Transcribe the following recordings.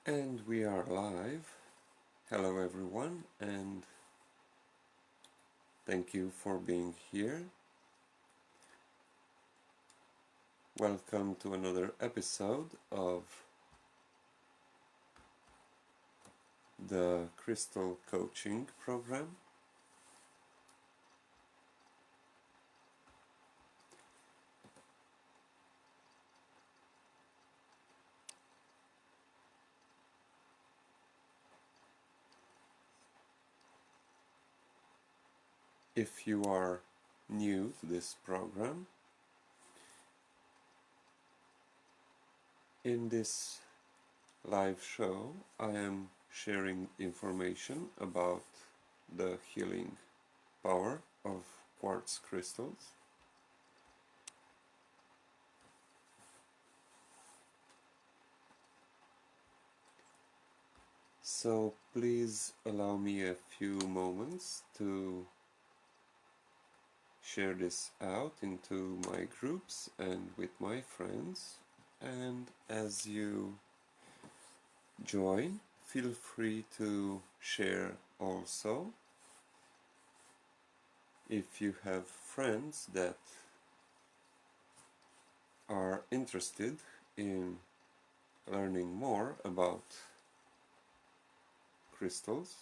And we are live. Hello everyone, and thank you for being here. Welcome to another episode of the Crystal Coaching Program. If you are new to this program, in this live show I am sharing information about the healing power of quartz crystals. So please allow me a few moments to share this out into my groups and with my friends, and as you join, feel free to share also. If you have friends that are interested in learning more about crystals,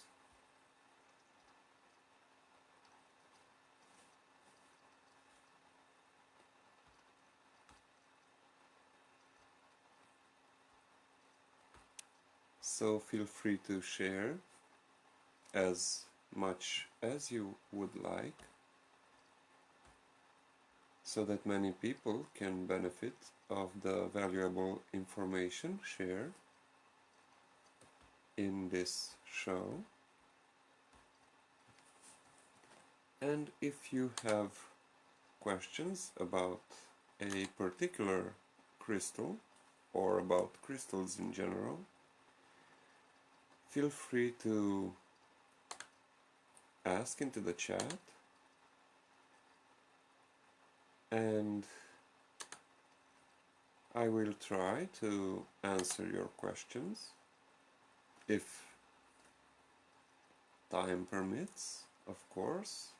so feel free to share as much as you would like, so that many people can benefit of the valuable information shared in this show. And if you have questions about a particular crystal or about crystals in general, feel free to ask into the chat, and I will try to answer your questions if time permits, of course.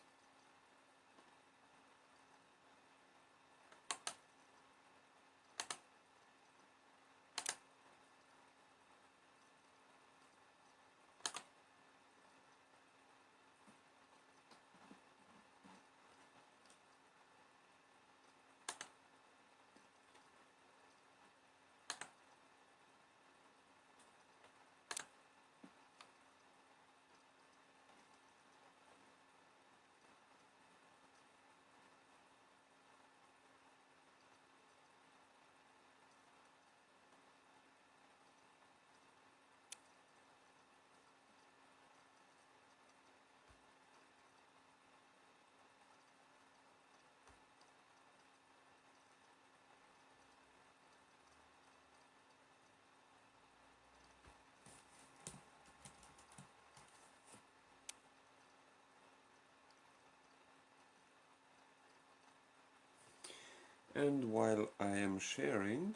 And while I am sharing,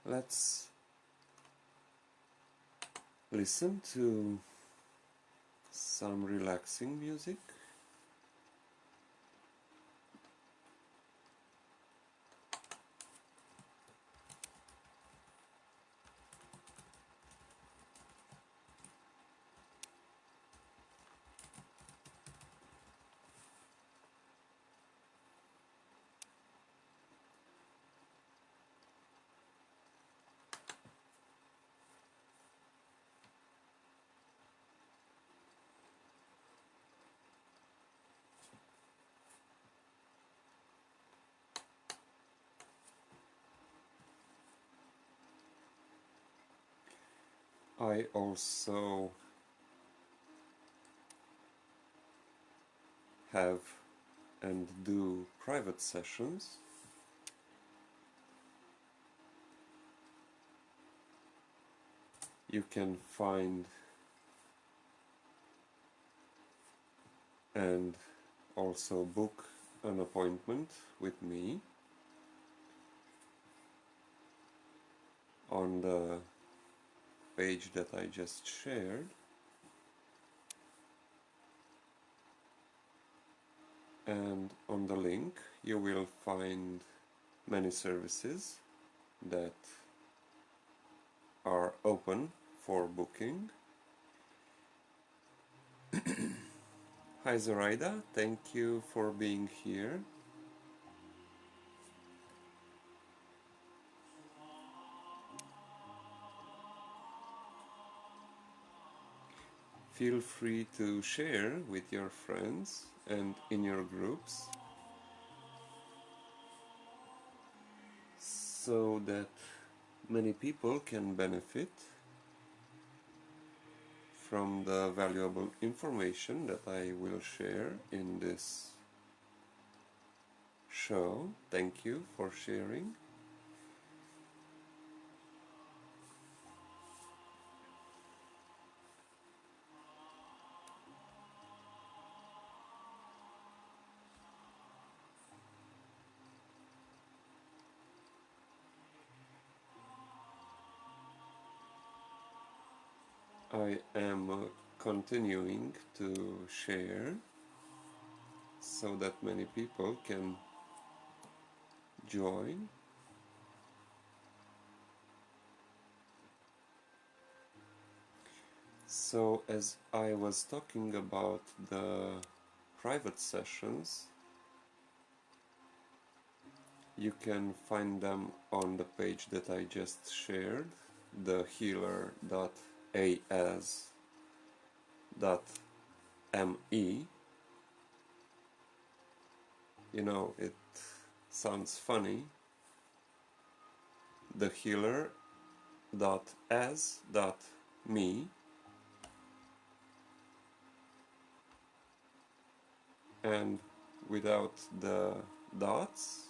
let's listen to some relaxing music. I also have and do private sessions. You can find and also book an appointment with me on the page that I just shared, and on the link you will find many services that are open for booking. Hi Zoraida, thank you for being here. Feel free to share with your friends and in your groups so that many people can benefit from the valuable information that I will share in this show. Thank you for sharing. I am continuing to share so that many people can join. So as I was talking about the private sessions, you can find them on the page that I just shared, thehealer.as.me. You know, it sounds funny. thehealer.as.me, and without the dots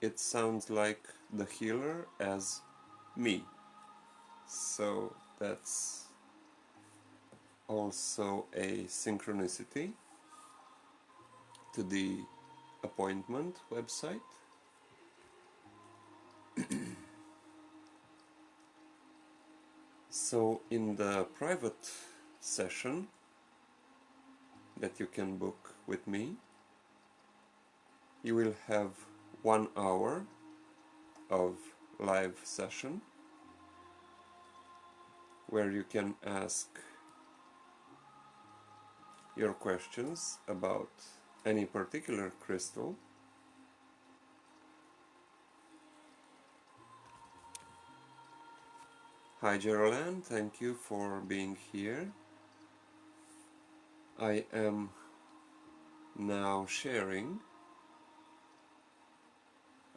it sounds like the healer as me. So that's also a synchronicity to the appointment website. So in the private session that you can book with me, you will have 1 hour of live session where you can ask your questions about any particular crystal. Hi Geraldine, thank you for being here. I am now sharing.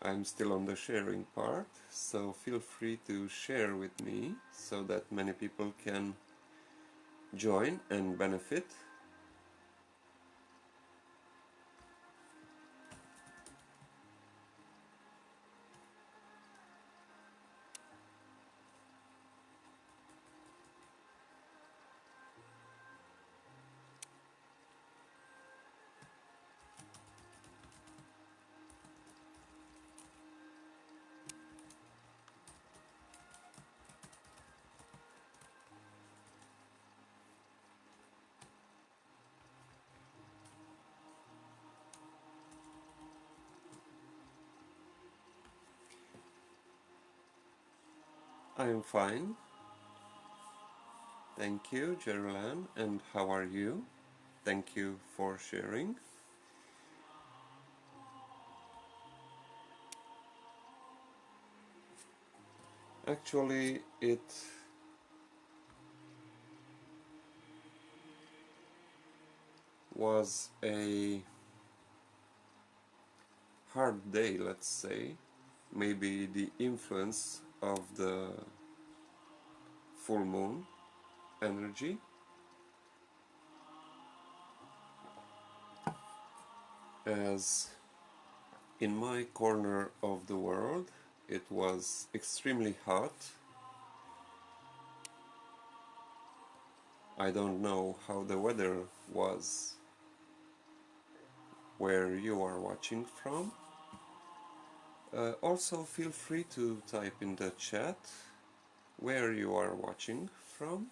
I'm still on the sharing part, so feel free to share with me so that many people can join and benefit. I am fine. Thank you, Geraldine. And how are you? Thank you for sharing. Actually, it was a hard day, let's say. Maybe the influence of the full moon energy, as in my corner of the world it was extremely hot. I don't know how the weather was where you are watching from, Also, feel free to type in the chat where you are watching from.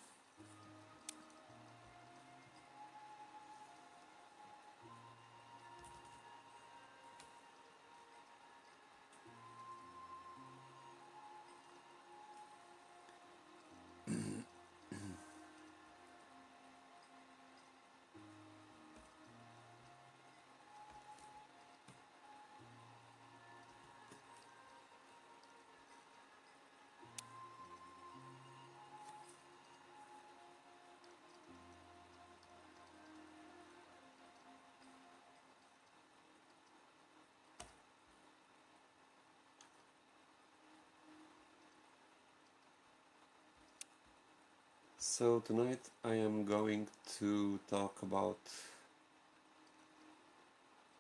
So tonight I am going to talk about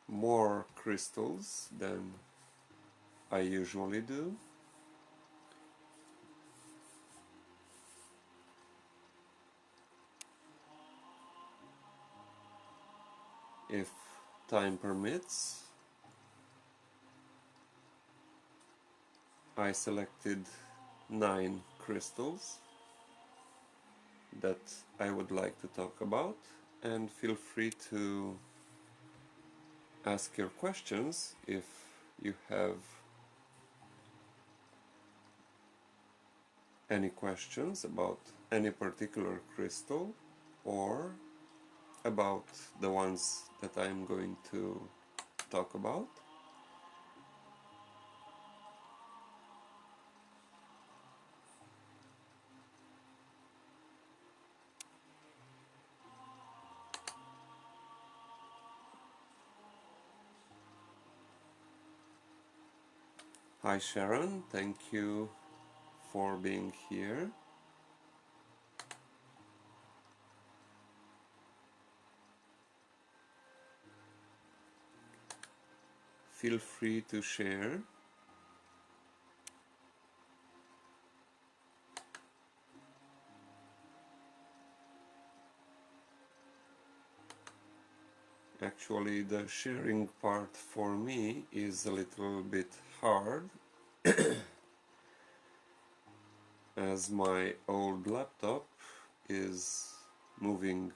more crystals than I usually do. If time permits, I selected 9 crystals that I would like to talk about, and feel free to ask your questions if you have any questions about any particular crystal or about the ones that I'm going to talk about. Hi Sharon, thank you for being here. Feel free to share. Actually, the sharing part for me is a little bit hard as my old laptop is moving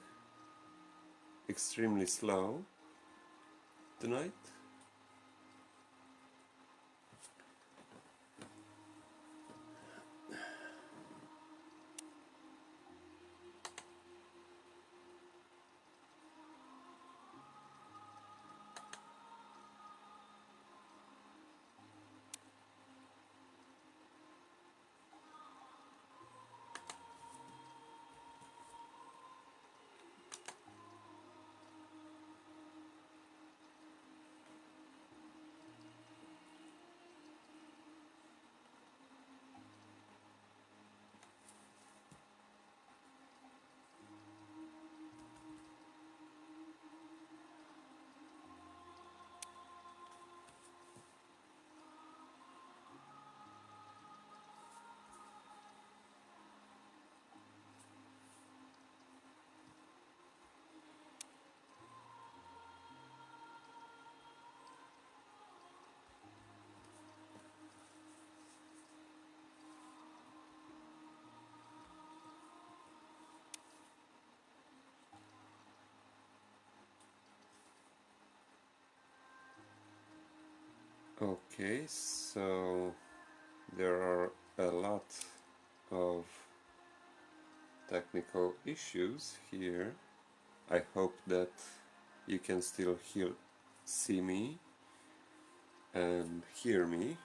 extremely slow tonight. Okay, so there are a lot of technical issues here. I hope that you can still see me and hear me.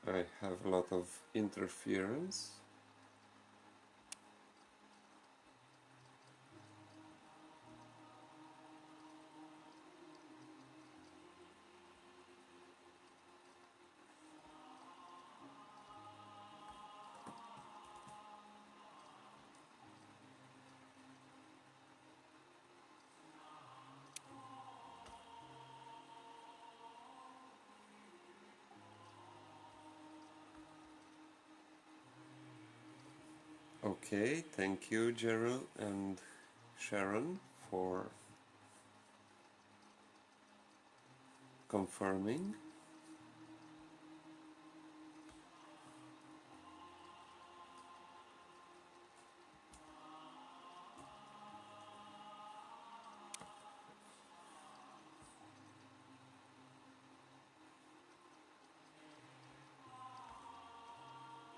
I have a lot of interference. Okay, thank you, Gerald and Sharon, for confirming.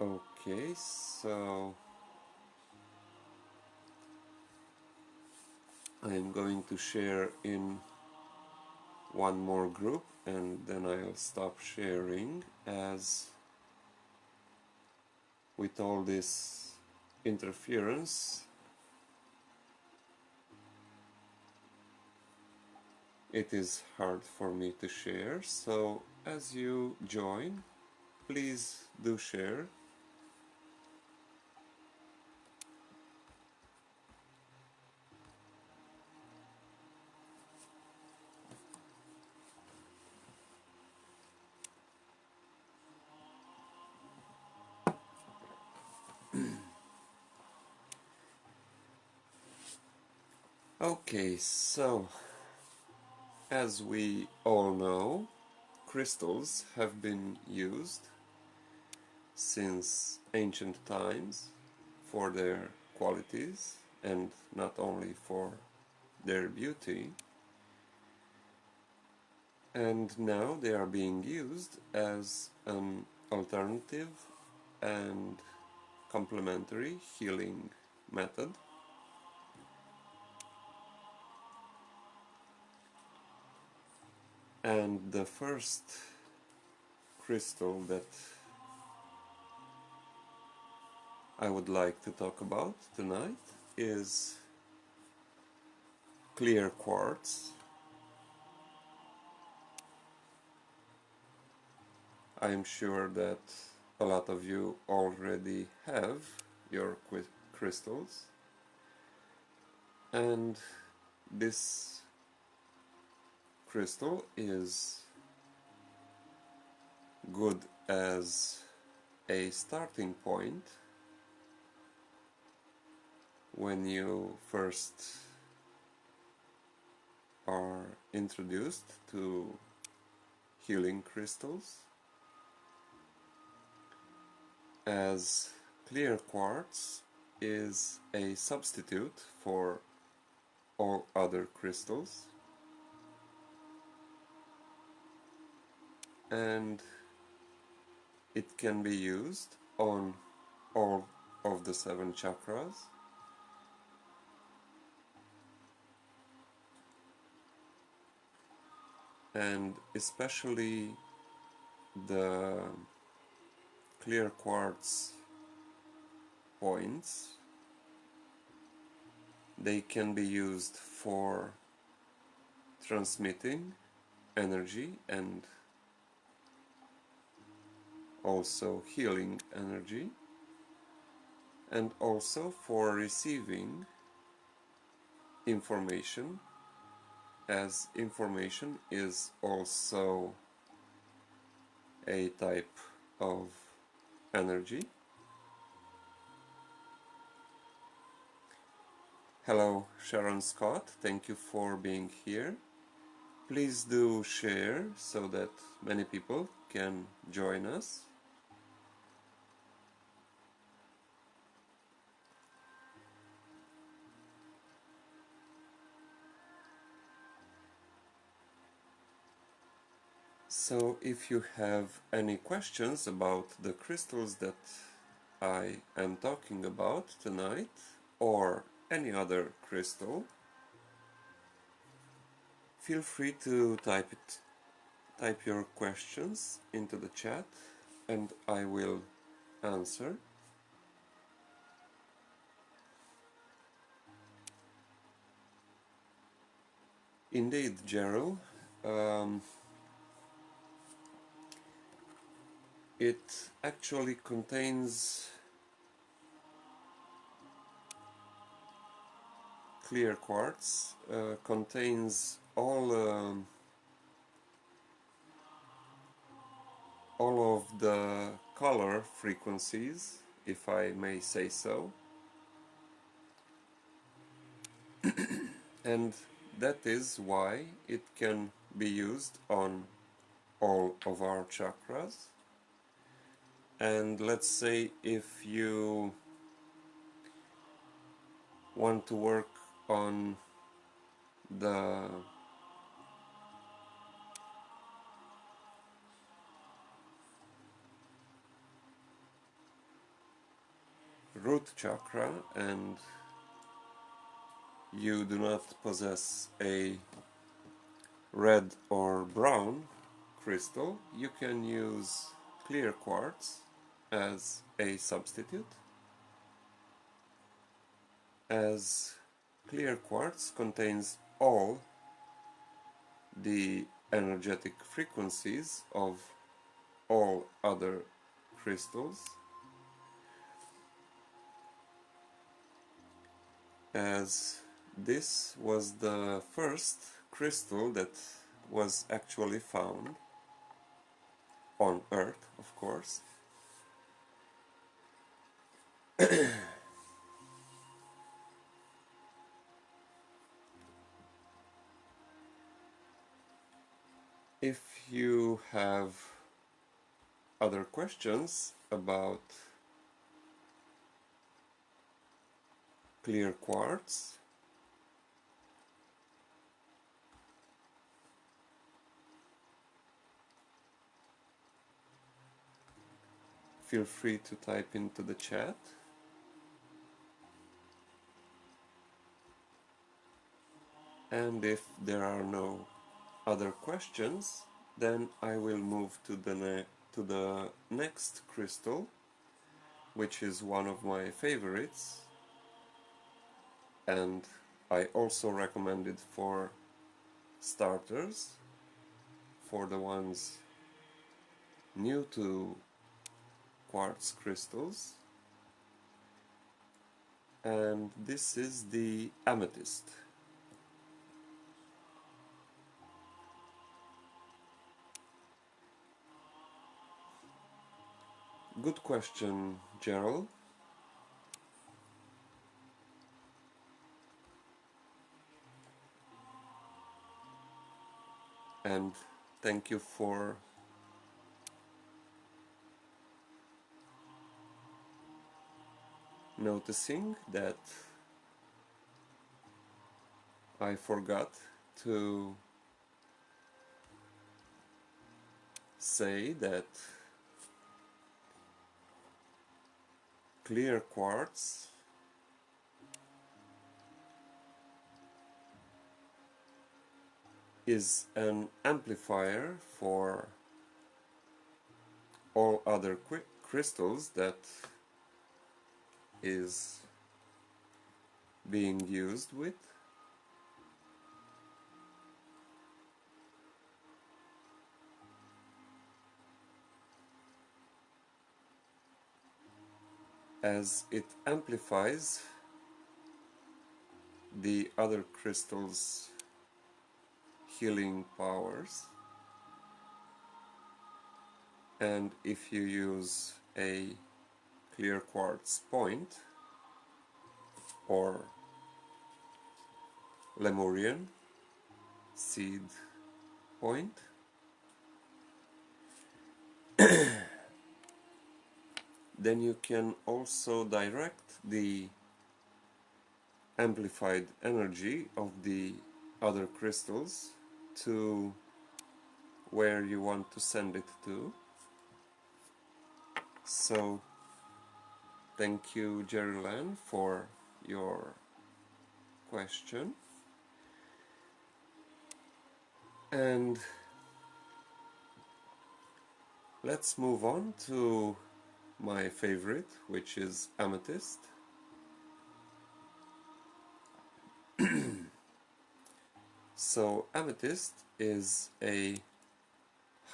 Okay, so I'm going to share in one more group and then I'll stop sharing, as with all this interference it is hard for me to share. So as you join, please do share. Okay, so as we all know, crystals have been used since ancient times for their qualities, and not only for their beauty, and now they are being used as an alternative and complementary healing method. And the first crystal that I would like to talk about tonight is clear quartz. I am sure that a lot of you already have your crystals, and this crystal is good as a starting point when you first are introduced to healing crystals, as clear quartz is a substitute for all other crystals, and it can be used on all of the 7 chakras, and especially the clear quartz points. They can be used for transmitting energy and also healing energy, and also for receiving information, as information is also a type of energy. Hello, Sharon Scott, thank you for being here. Please do share so that many people can join us. So if you have any questions about the crystals that I am talking about tonight, or any other crystal, feel free to type your questions into the chat and I will answer. Indeed, Gerald, it actually contains clear quartz, contains all of the color frequencies, if I may say so. And that is why it can be used on all of our chakras. And let's say if you want to work on the root chakra and you do not possess a red or brown crystal, you can use clear quartz as a substitute, as clear quartz contains all the energetic frequencies of all other crystals, as this was the first crystal that was actually found on Earth, of course. If you have other questions about clear quartz, feel free to type into the chat. And if there are no other questions, then I will move to the next crystal, which is one of my favorites, and I also recommend it for starters, for the ones new to quartz crystals, and this is the amethyst. Good question, Gerald. And thank you for noticing that I forgot to say that clear quartz is an amplifier for all other crystals that is being used with. As it amplifies the other crystals' healing powers, and if you use a clear quartz point or Lemurian seed point, then you can also direct the amplified energy of the other crystals to where you want to send it to. So thank you, Jerry-Lan, for your question. And let's move on to my favorite, which is amethyst. So amethyst is a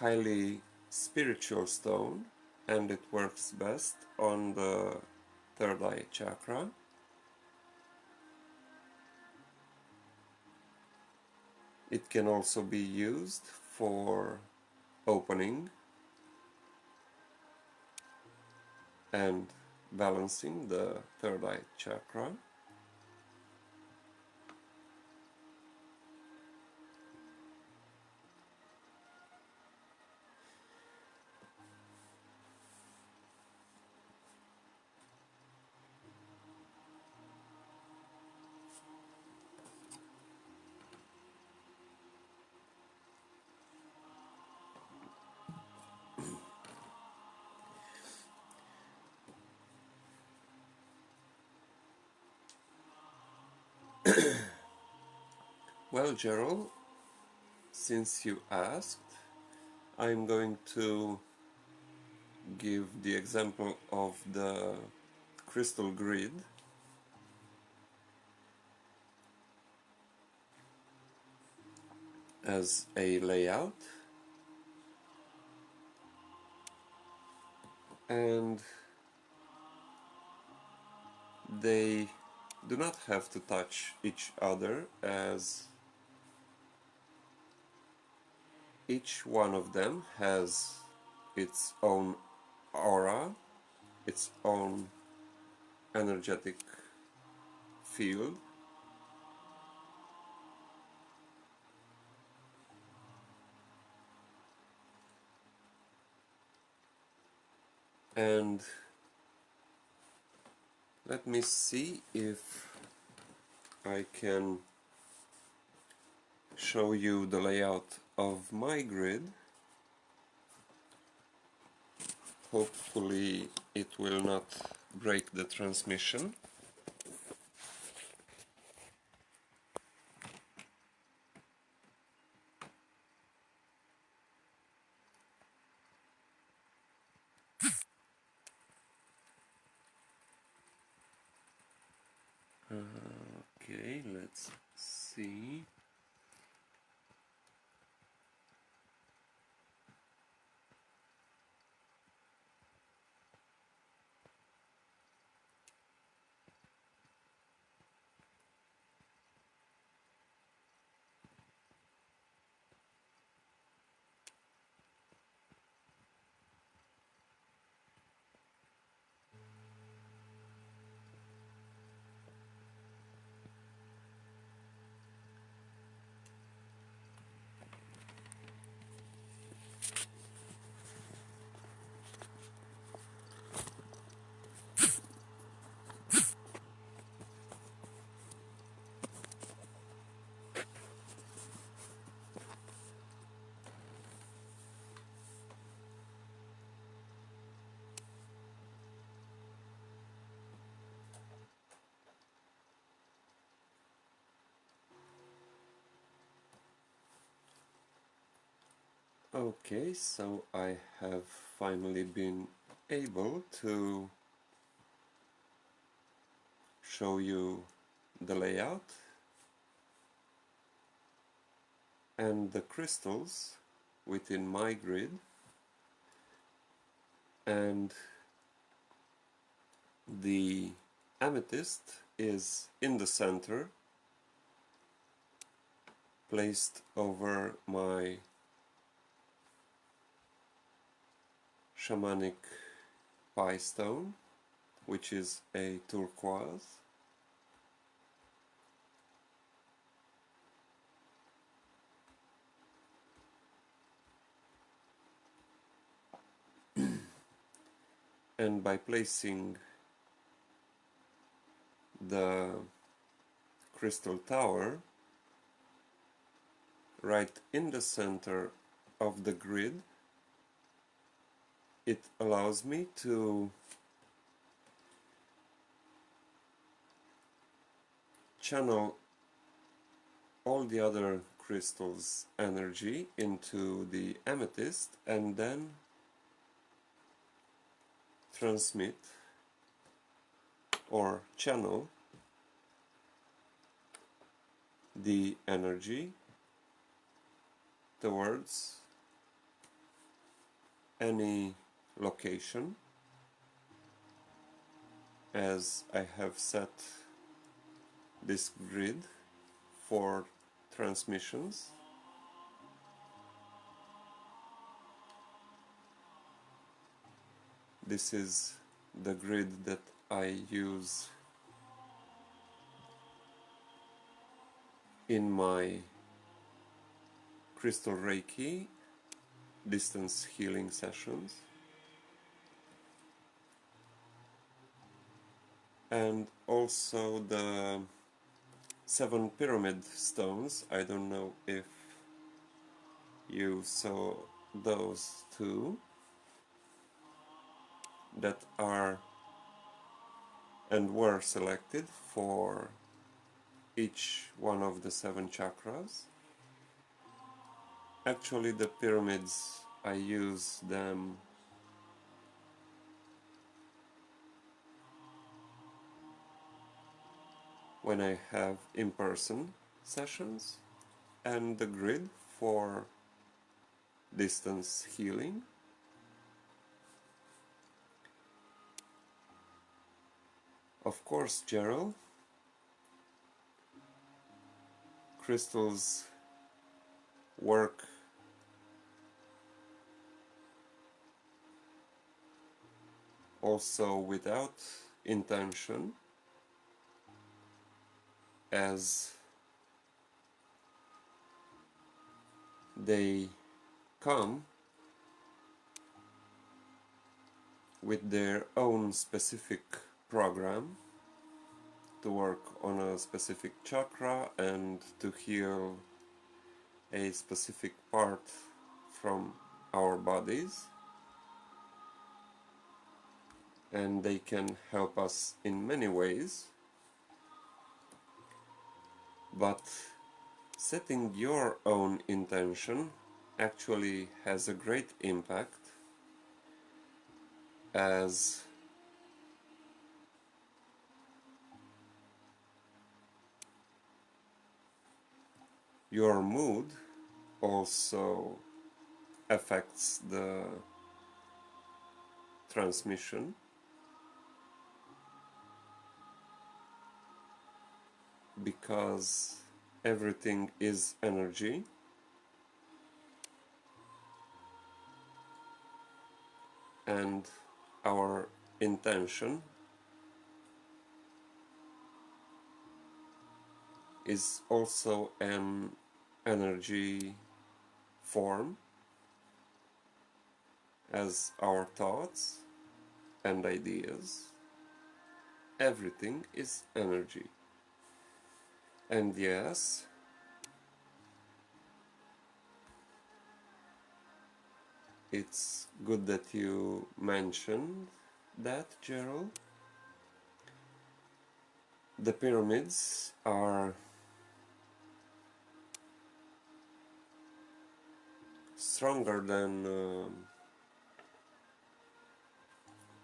highly spiritual stone, and it works best on the third eye chakra. It can also be used for opening and balancing the third eye chakra. Well, Gerald, since you asked, I'm going to give the example of the crystal grid as a layout, and they do not have to touch each other, as each one of them has its own aura, its own energetic field, and let me see if I can show you the layout of my grid. Hopefully it will not break the transmission. Okay, let's see. Okay, so I have finally been able to show you the layout and the crystals within my grid, and the amethyst is in the center, placed over my shamanic pie stone, which is a turquoise. And by placing the crystal tower right in the center of the grid, it allows me to channel all the other crystals' energy into the amethyst and then transmit or channel the energy towards any location, as I have set this grid for transmissions. This is the grid that I use in my Crystal Reiki distance healing sessions, and also the 7 pyramid stones. I don't know if you saw those two, that are and were selected for each one of the 7 chakras. Actually, the pyramids, I use them when I have in-person sessions, and the grid for distance healing. Of course, Gerald, crystals work also without intention, as they come with their own specific program to work on a specific chakra and to heal a specific part from our bodies, and they can help us in many ways, but setting your own intention actually has a great impact, as your mood also affects the transmission, because everything is energy, and our intention is also an energy form, as our thoughts and ideas. Everything is energy. And yes, it's good that you mentioned that, Gerald. The pyramids are stronger than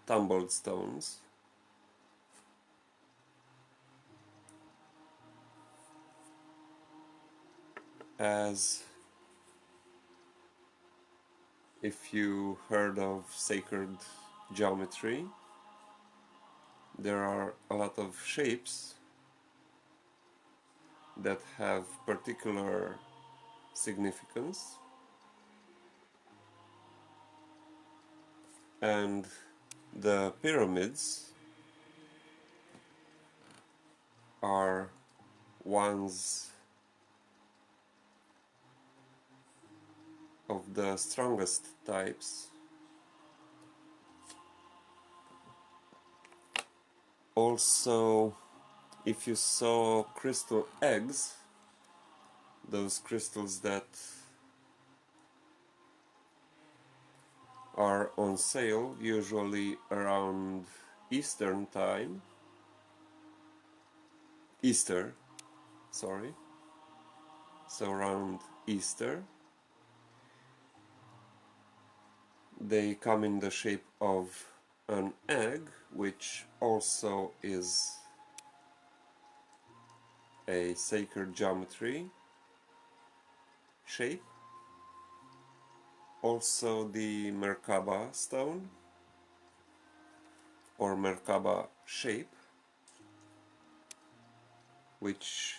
tumbled stones, as if you heard of sacred geometry, there are a lot of shapes that have particular significance, and the pyramids are ones of the strongest types. Also, if you saw crystal eggs, those crystals that are on sale usually around Eastern time, Easter, sorry, so around Easter, they come in the shape of an egg, which also is a sacred geometry shape. Also the Merkaba stone, or Merkaba shape, which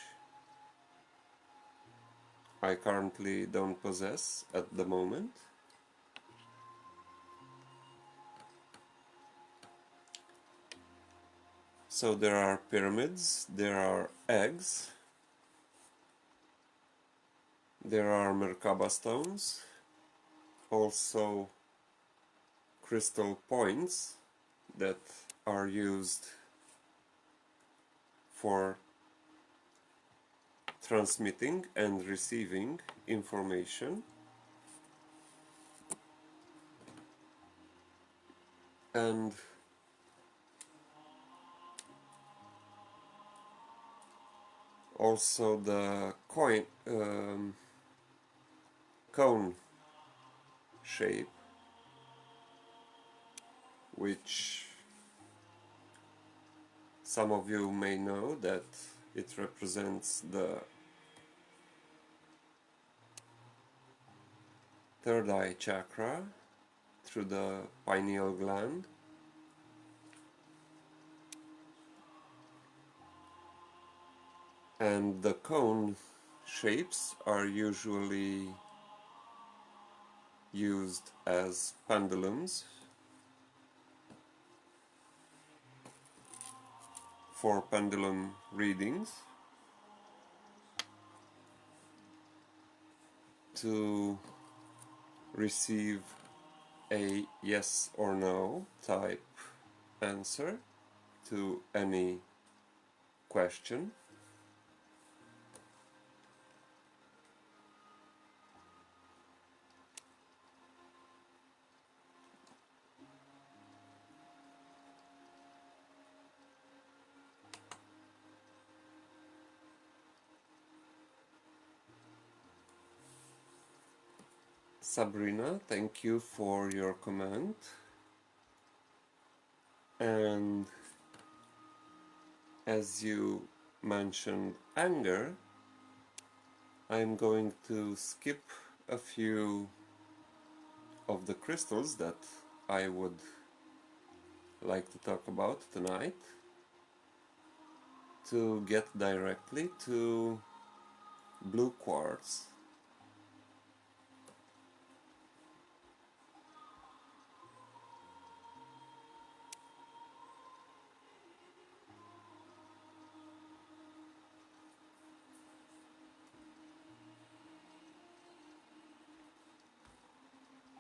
I currently don't possess at the moment. So there are pyramids, there are eggs, there are Merkaba stones, also crystal points that are used for transmitting and receiving information, and also the cone shape, which some of you may know that it represents the third eye chakra through the pineal gland. And the cone shapes are usually used as pendulums for pendulum readings to receive a yes or no type answer to any question. Sabrina, thank you for your comment. And as you mentioned anger, I'm going to skip a few of the crystals that I would like to talk about tonight to get directly to blue quartz.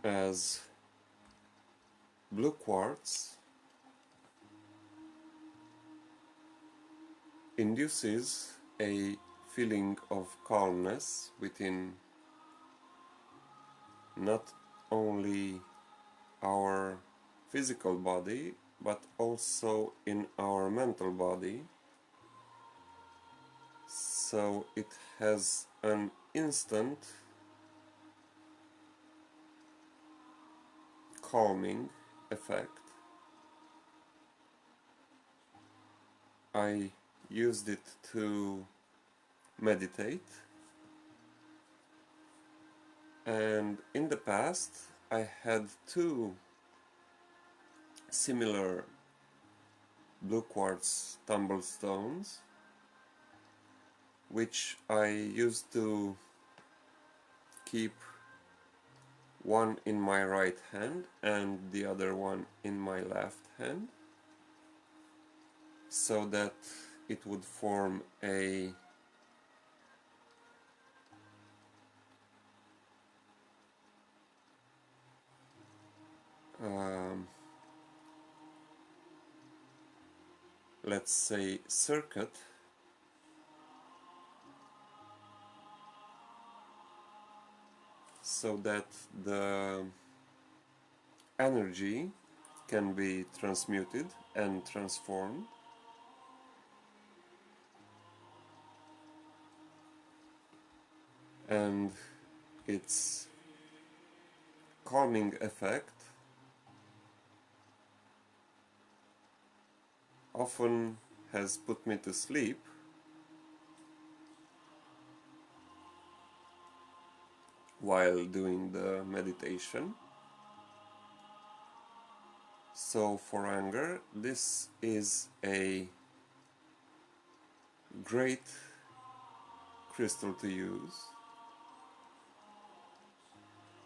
As blue quartz induces a feeling of calmness within not only our physical body but also in our mental body, so it has an instant calming effect. I used it to meditate, and in the past I had two similar blue quartz tumblestones which I used to keep one in my right hand and the other one in my left hand, so that it would form a let's say circuit so that the energy can be transmuted and transformed, and its calming effect often has put me to sleep while doing the meditation. So for anger, this is a great crystal to use,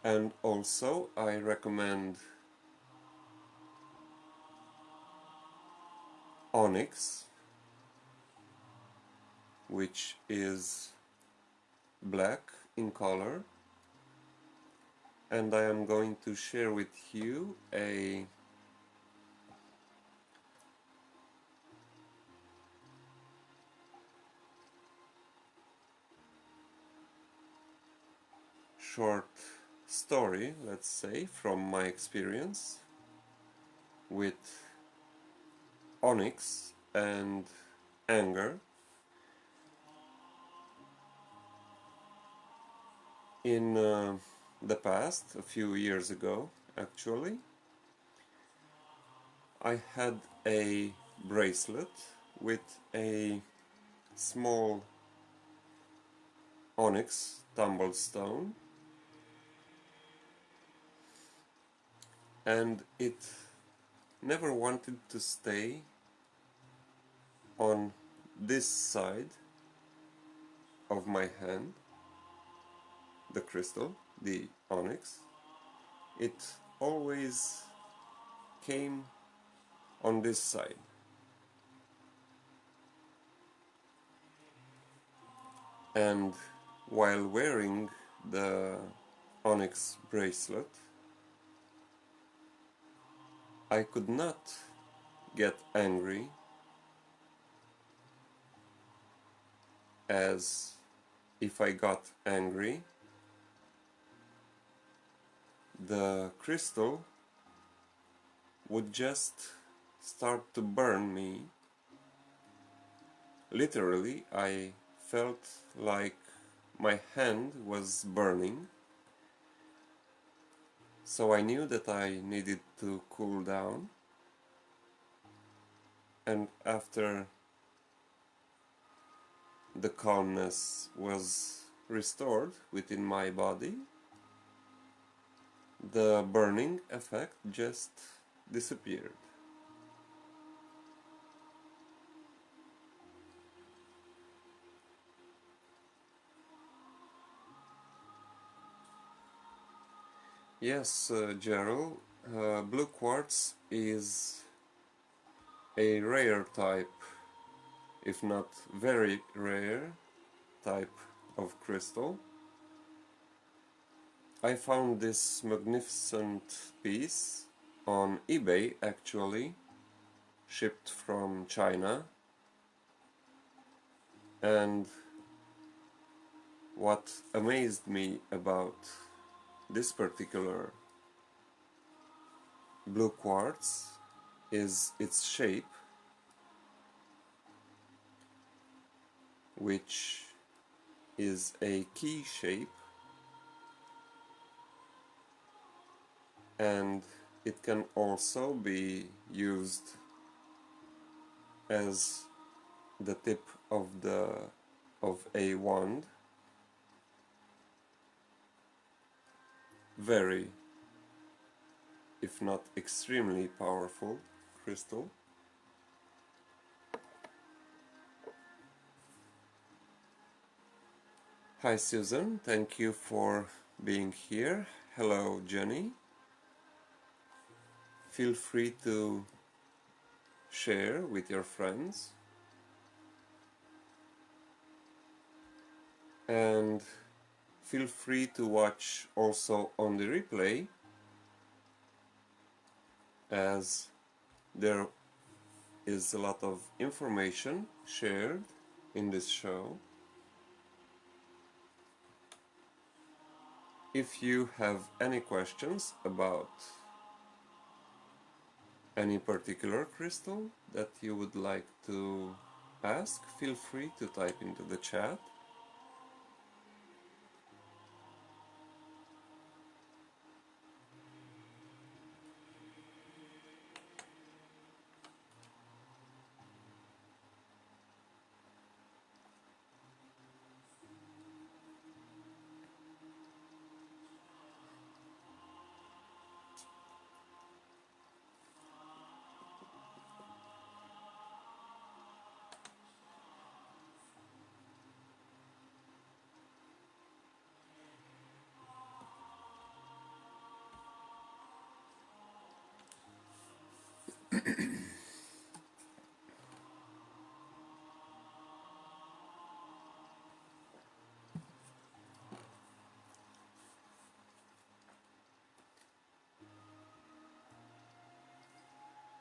and also I recommend onyx, which is black in color, and I am going to share with you a short story, let's say, from my experience with onyx and anger. In the past, a few years ago actually, I had a bracelet with a small onyx tumblestone, and it never wanted to stay on this side of my hand, the crystal, the onyx. It always came on this side. And while wearing the onyx bracelet, I could not get angry, as if I got angry, the crystal would just start to burn me. Literally, I felt like my hand was burning, so I knew that I needed to cool down, and after the calmness was restored within my body, the burning effect just disappeared. Yes, Gerald, blue quartz is a rare type, if not very rare, type of crystal. I found this magnificent piece on eBay actually, shipped from China, and what amazed me about this particular blue quartz is its shape, which is a key shape, and it can also be used as the tip of a wand. Very, if not extremely powerful crystal. Hi Susan, thank you for being here. Hello Jenny. Feel free to share with your friends, and feel free to watch also on the replay, as there is a lot of information shared in this show. If you have any questions about any particular crystal that you would like to ask, feel free to type into the chat.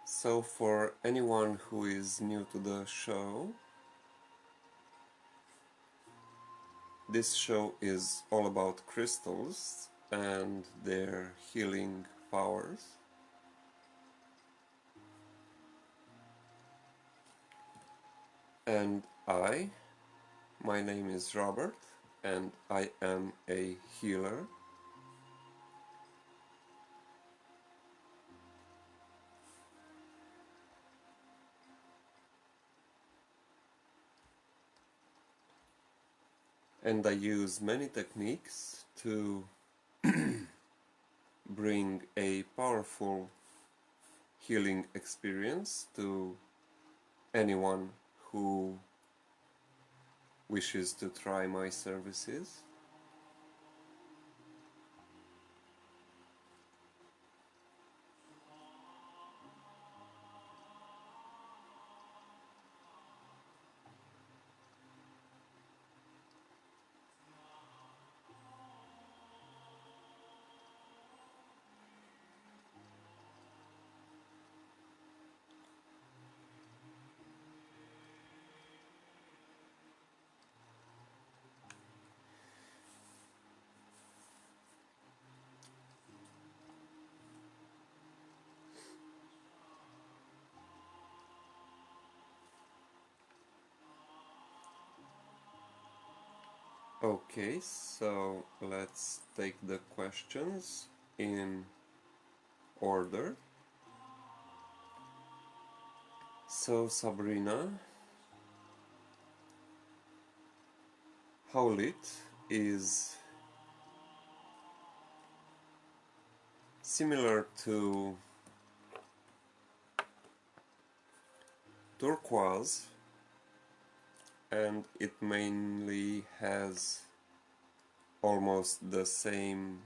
So for anyone who is new to the show, this show is all about crystals and their healing powers. And my name is Robert, and I am a healer. And I use many techniques to bring a powerful healing experience to anyone who wishes to try my services. Okay, so let's take the questions in order. So Sabrina, how lit is similar to turquoise, and it mainly has almost the same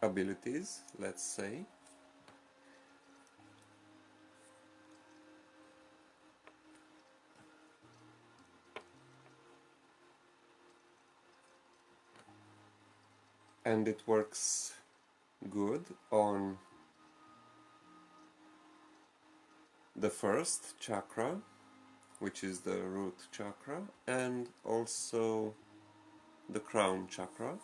abilities, let's say. And it works good on the first chakra, which is the root chakra, and also the crown chakra.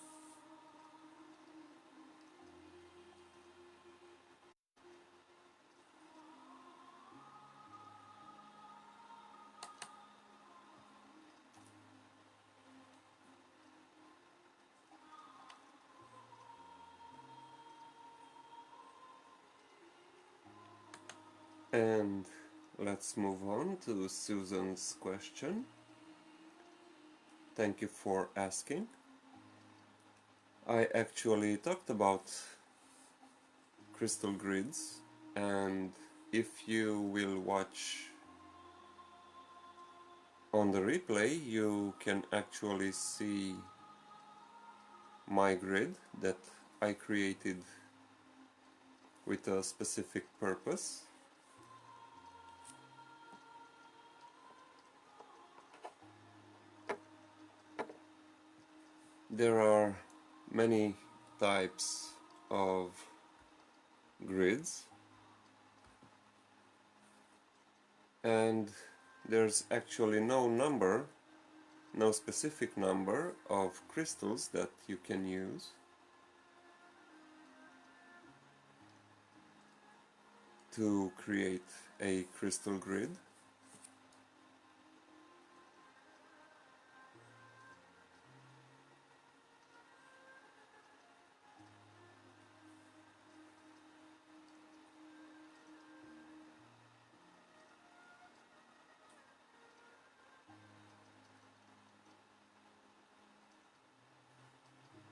And let's move on to Susan's question. Thank you for asking. I actually talked about crystal grids, and if you will watch on the replay, you can actually see my grid that I created with a specific purpose. There are many types of grids, and there's actually no specific number of crystals that you can use. To create a crystal grid.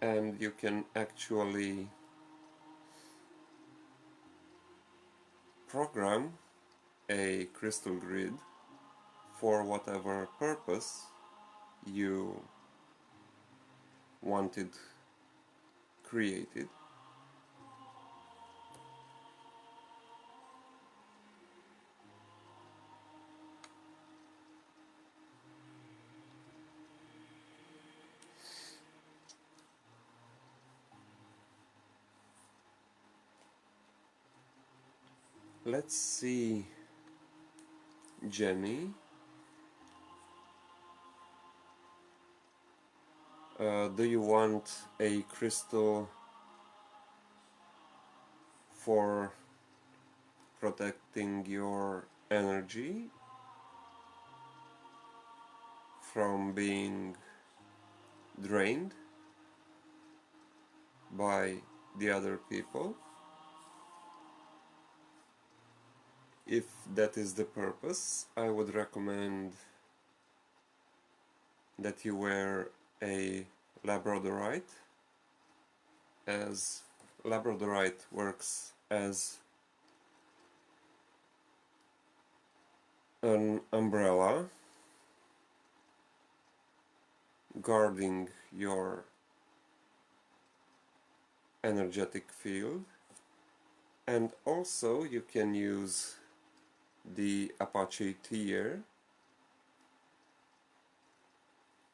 And you can actually program a crystal grid for whatever purpose you wanted created. Let's see, Jenny. Do you want a crystal for protecting your energy from being drained by the other people. If that is the purpose, I would recommend that you wear a labradorite, as labradorite works as an umbrella guarding your energetic field. And also you can use the Apache Tear,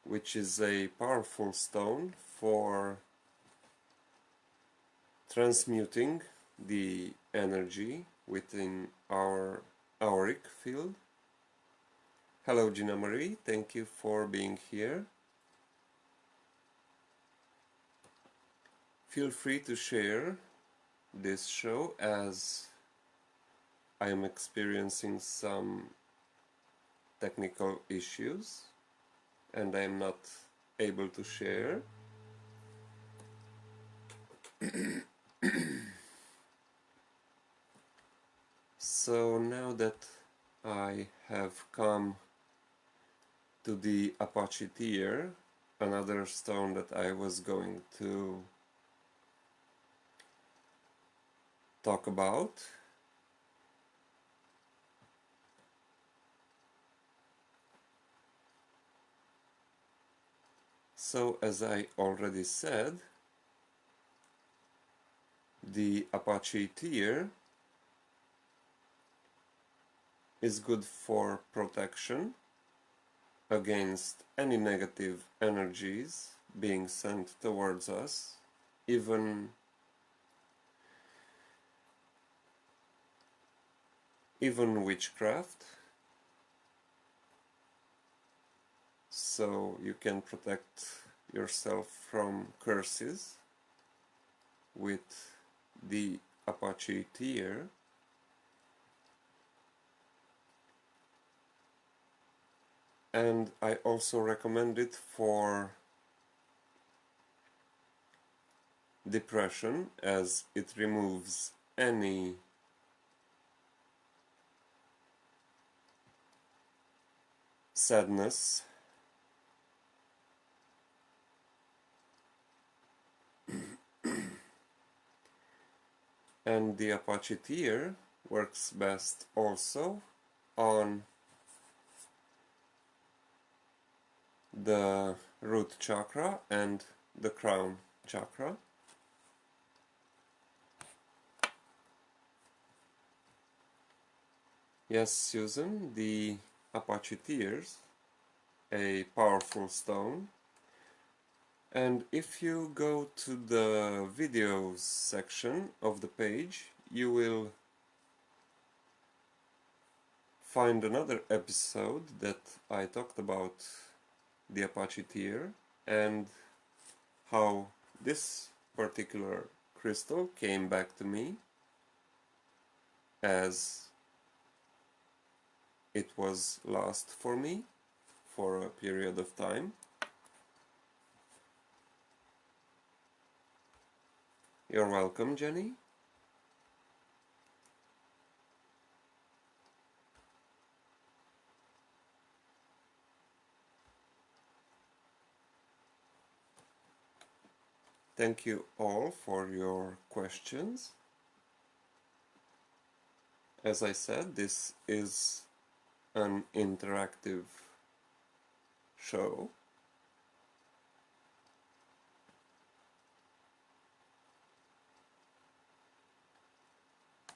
which is a powerful stone for transmuting the energy within our auric field. Hello Gina Marie, thank you for being here. Feel free to share this show, as I am experiencing some technical issues and I am not able to share. So now that I have come to the Apache Tear, another stone that I was going to talk about, so as I already said, the Apache Tear is good for protection against any negative energies being sent towards us, even witchcraft. So you can protect yourself from curses with the Apache Tear. And I also recommend it for depression, as it removes any sadness and the Apache Tear works best also on the root chakra and the crown chakra. Yes, Susan, the Apache Tears, a powerful stone. And if you go to the videos section of the page, you will find another episode that I talked about the Apache Tear and how this particular crystal came back to me, as it was lost for me for a period of time. You're welcome, Jenny. Thank you all for your questions. As I said, this is an interactive show.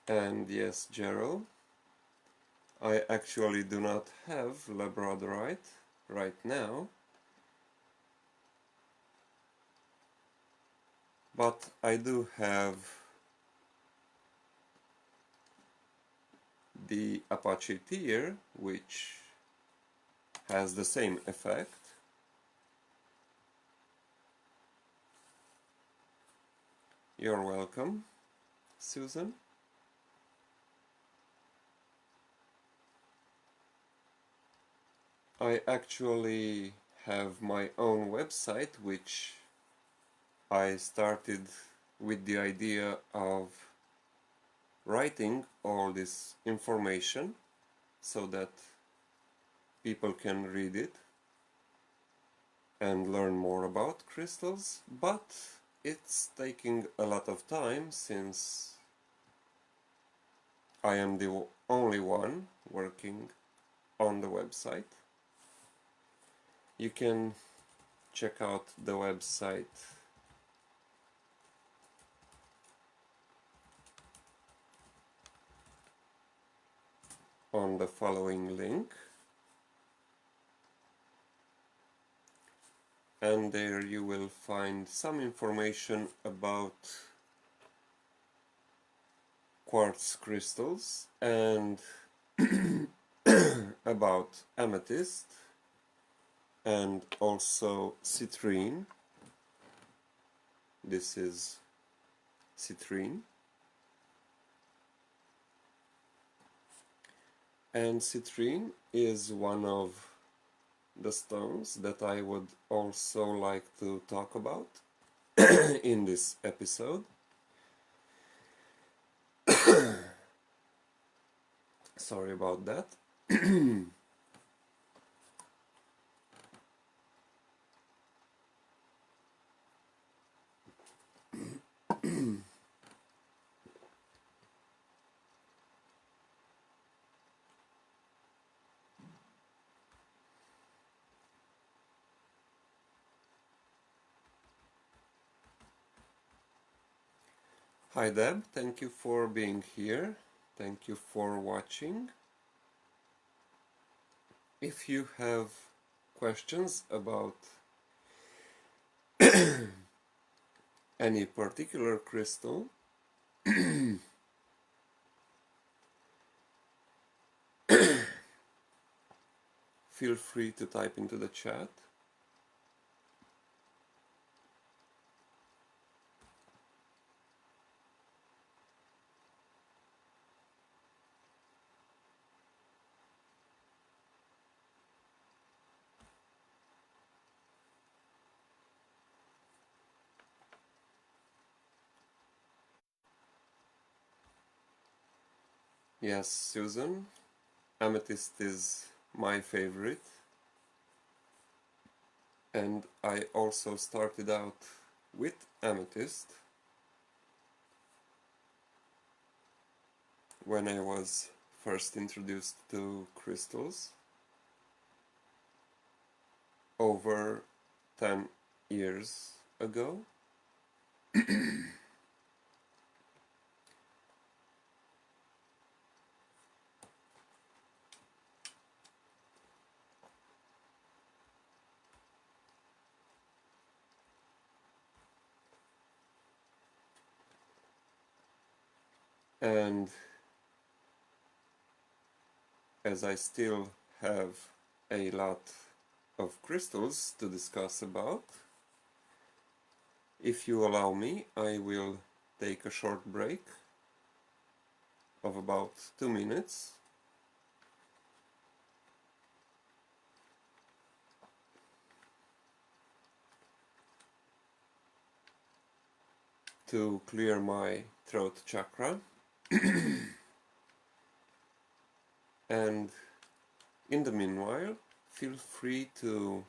And yes, Gerald, I actually do not have labradorite right now, but I do have the Apache Tear, which has the same effect. You're welcome, Susan. I actually have my own website, which I started with the idea of writing all this information so that people can read it and learn more about crystals, but it's taking a lot of time since I am the only one working on the website. You can check out the website on the following link, and there you will find some information about quartz crystals and about amethyst and also citrine. This is citrine, and citrine is one of the stones that I would also like to talk about in this episode. Sorry about that. Hi Deb, thank you for being here. Thank you for watching. If you have questions about any particular crystal, feel free to type into the chat. Yes, Susan, amethyst is my favorite, and I also started out with amethyst when I was first introduced to crystals over 10 years ago. And as I still have a lot of crystals to discuss about, if you allow me, I will take a short break of about 2 minutes to clear my throat chakra. And in the meanwhile, feel free to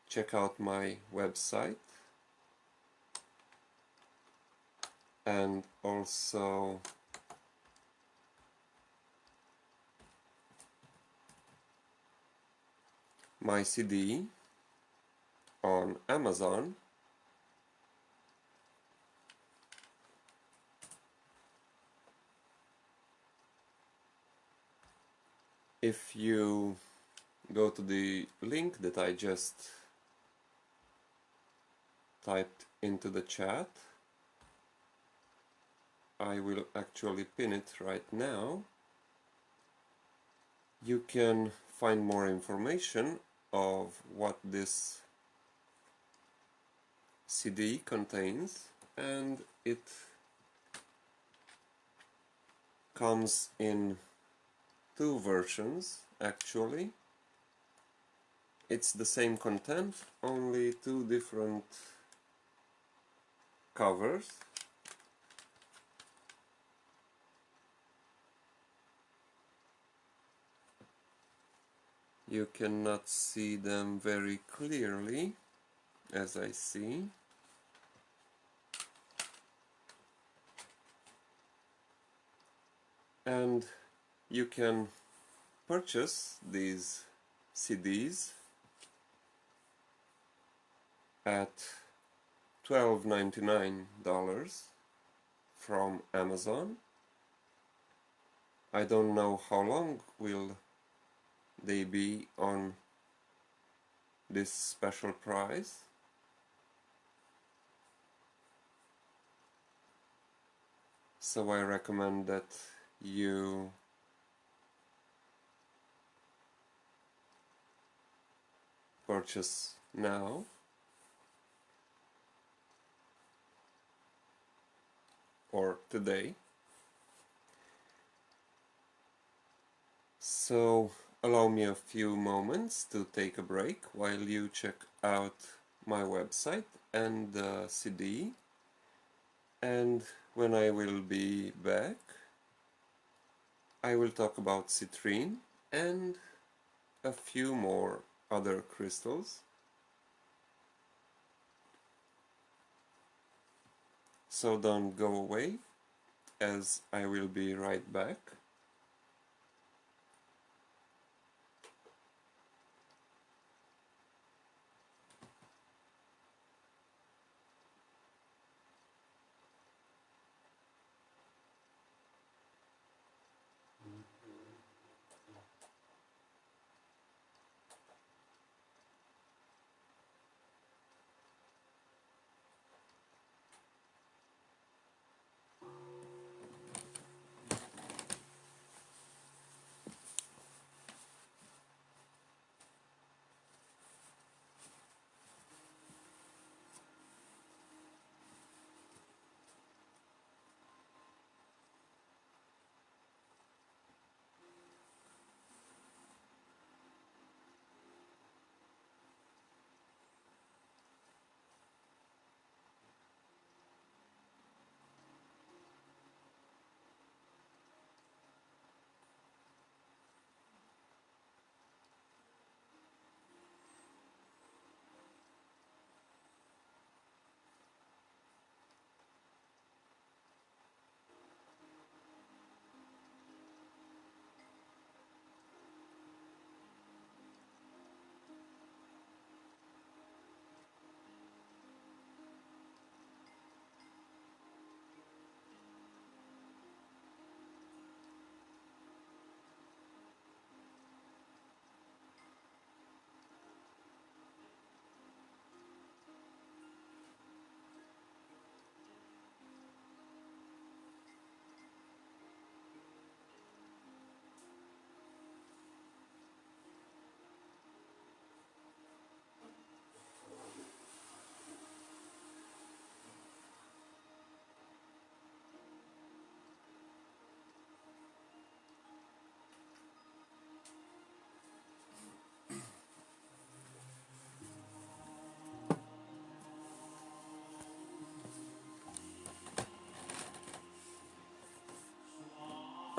check out my website and also my CD on Amazon. If you go to the link that I just typed into the chat, I will actually pin it right now. You can find more information of what this CD contains, and it comes in 2 versions actually. It's the same content, only two different covers. You cannot see them very clearly, as I see. And you can purchase these CDs at $12.99 from Amazon. I don't know how long will they be on this special price. So I recommend that you purchase now. Or today. So allow me a few moments to take a break while you check out my website and the CD, and when I will be back I will talk about citrine and a few more other crystals. So don't go away, as I will be right back.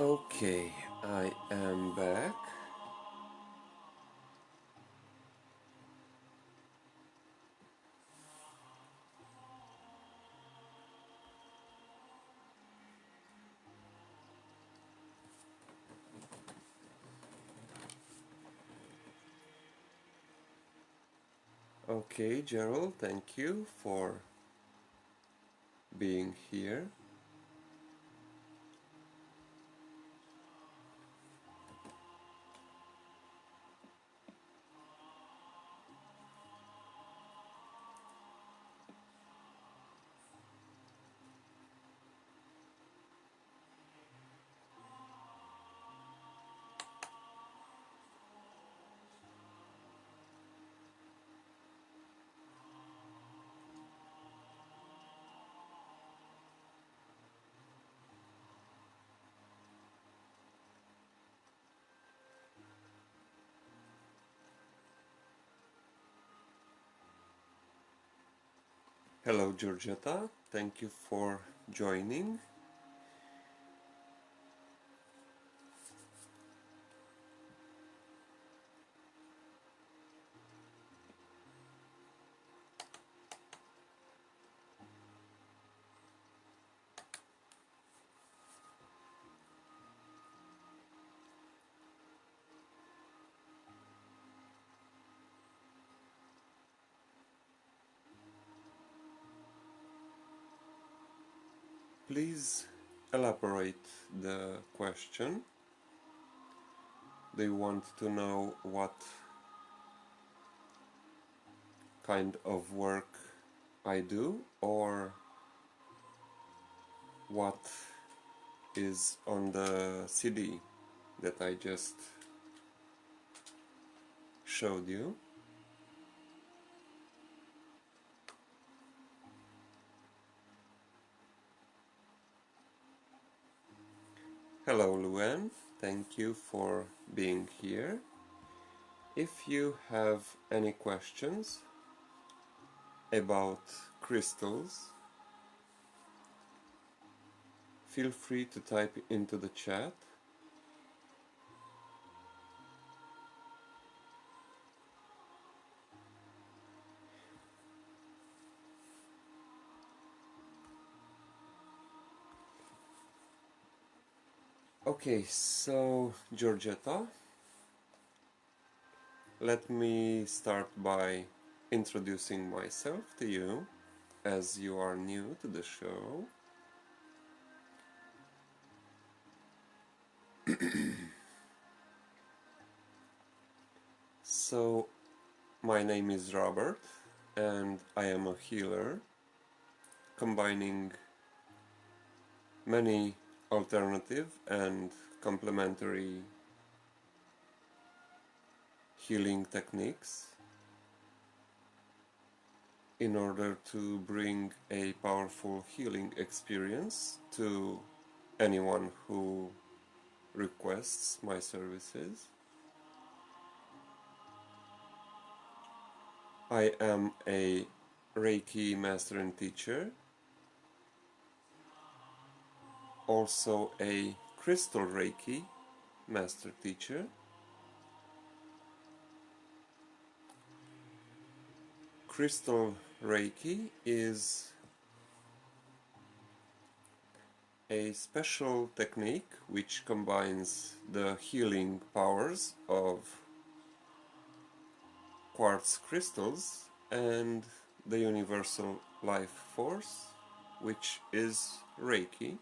Okay, I am back. Okay, Gerald, thank you for being here. Hello, Georgetta. Thank you for joining. Please elaborate the question. They want to know what kind of work I do or what is on the CD that I just showed you. Hello, Luan. Thank you for being here. If you have any questions about crystals, feel free to type into the chat. Okay, so Georgetta, let me start by introducing myself to you, as you are new to the show. So, my name is Robert, and I am a healer, combining many alternative and complementary healing techniques in order to bring a powerful healing experience to anyone who requests my services. I am a Reiki master and teacher, also a crystal Reiki master teacher. Crystal Reiki is a special technique which combines the healing powers of quartz crystals and the universal life force, which is Reiki.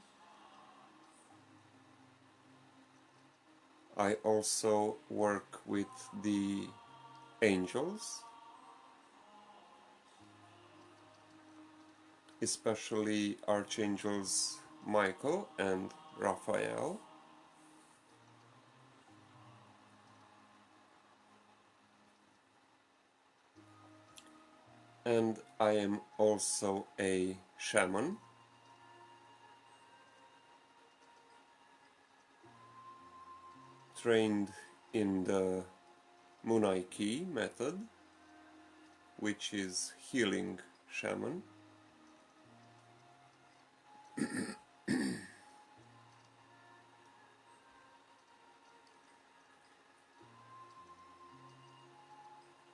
I also work with the angels, especially Archangels Michael and Raphael. And I am also a shaman, trained in the Munaiki method, which is healing shaman.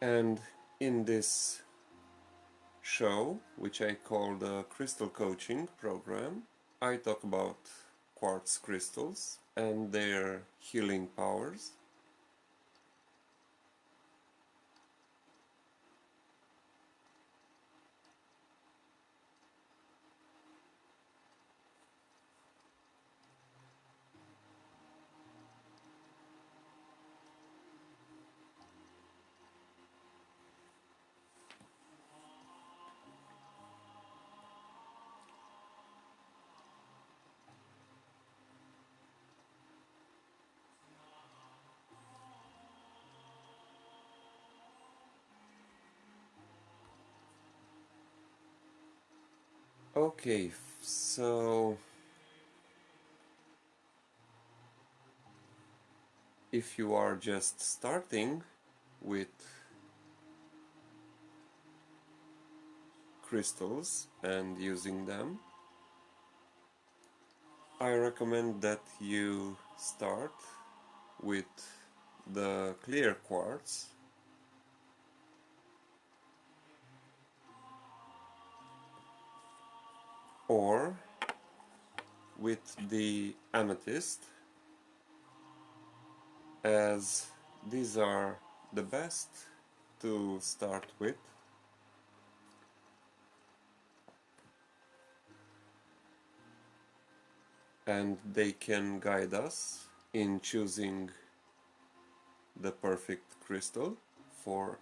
And in this show, which I call the Crystal Coaching Program, I talk about quartz crystals and their healing powers. Okay, so if you are just starting with crystals and using them, I recommend that you start with the clear quartz or with the amethyst, as these are the best to start with, and they can guide us in choosing the perfect crystal for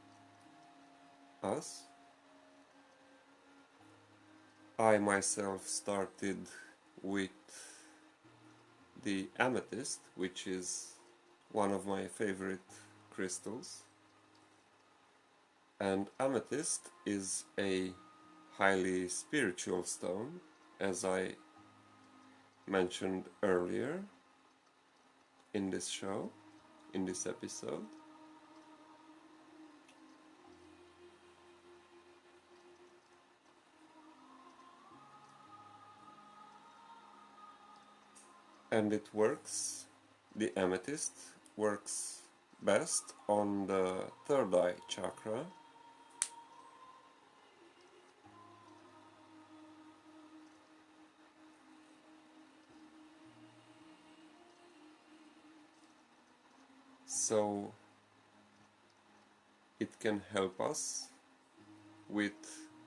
us. I myself started with the amethyst, which is one of my favorite crystals. And amethyst is a highly spiritual stone, as I mentioned earlier in this show, in this episode. And it works, the amethyst works best on the third eye chakra, so it can help us with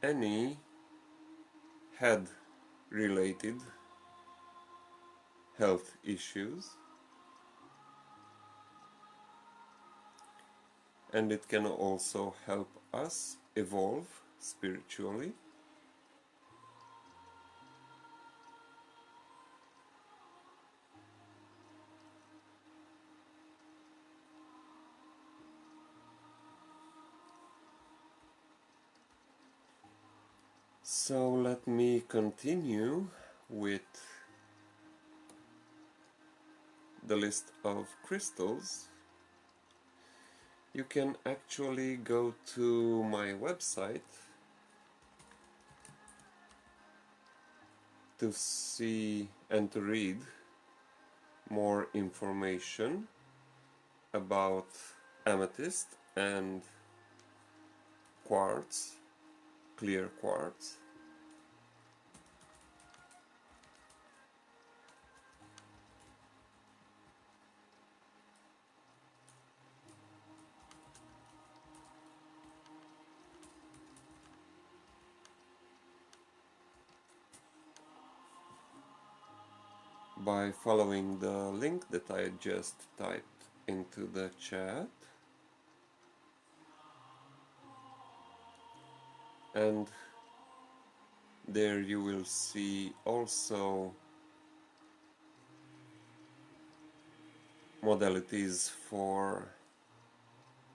any head related health issues, and it can also help us evolve spiritually. So let me continue with the list of crystals. You can actually go to my website to see and to read more information about amethyst and quartz, clear quartz. By following the link that I just typed into the chat. And there you will see also modalities for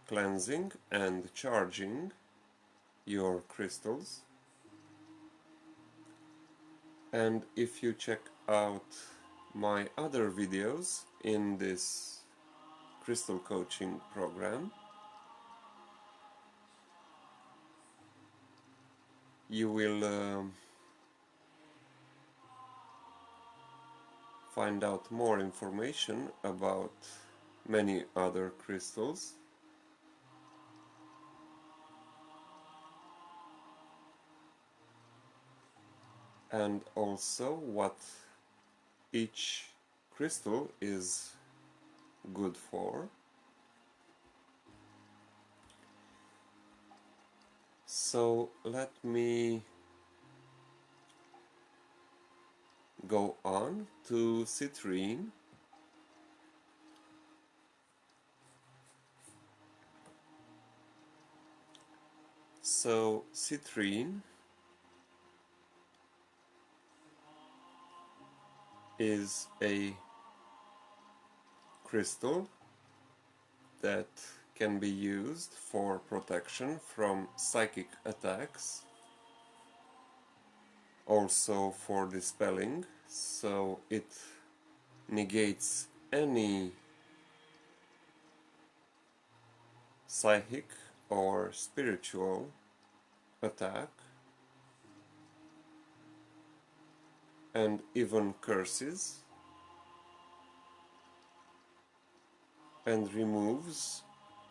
cleansing and charging your crystals. And if you check out my other videos in this crystal coaching program, you will find out more information about many other crystals, and also what each crystal is good for. So let me go on to citrine. So citrine is a crystal that can be used for protection from psychic attacks, also for dispelling, so it negates any psychic or spiritual attack. and even curses, and removes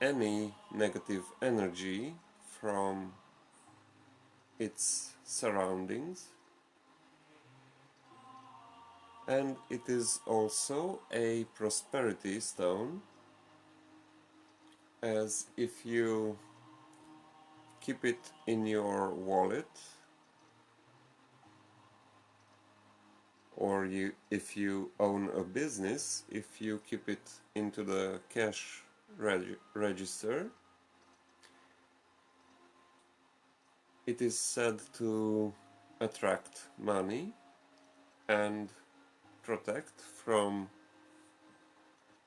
any negative energy from its surroundings. And it is also a prosperity stone, as if you keep it in your wallet, or if you own a business, if you keep it into the cash register, it is said to attract money and protect from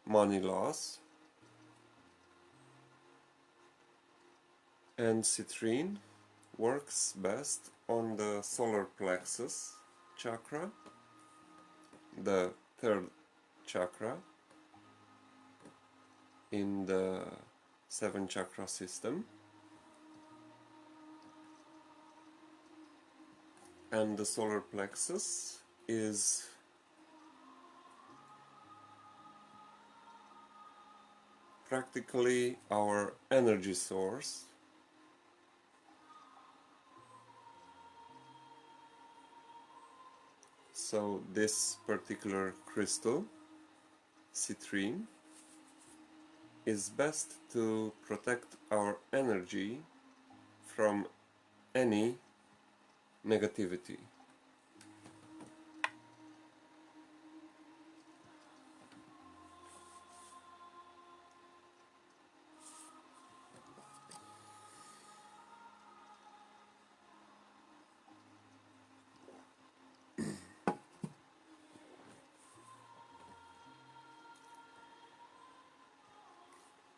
money loss. And citrine works best on the solar plexus chakra, the third chakra in the seven chakra system. And the solar plexus is practically our energy source. So this particular crystal, citrine, is best to protect our energy from any negativity.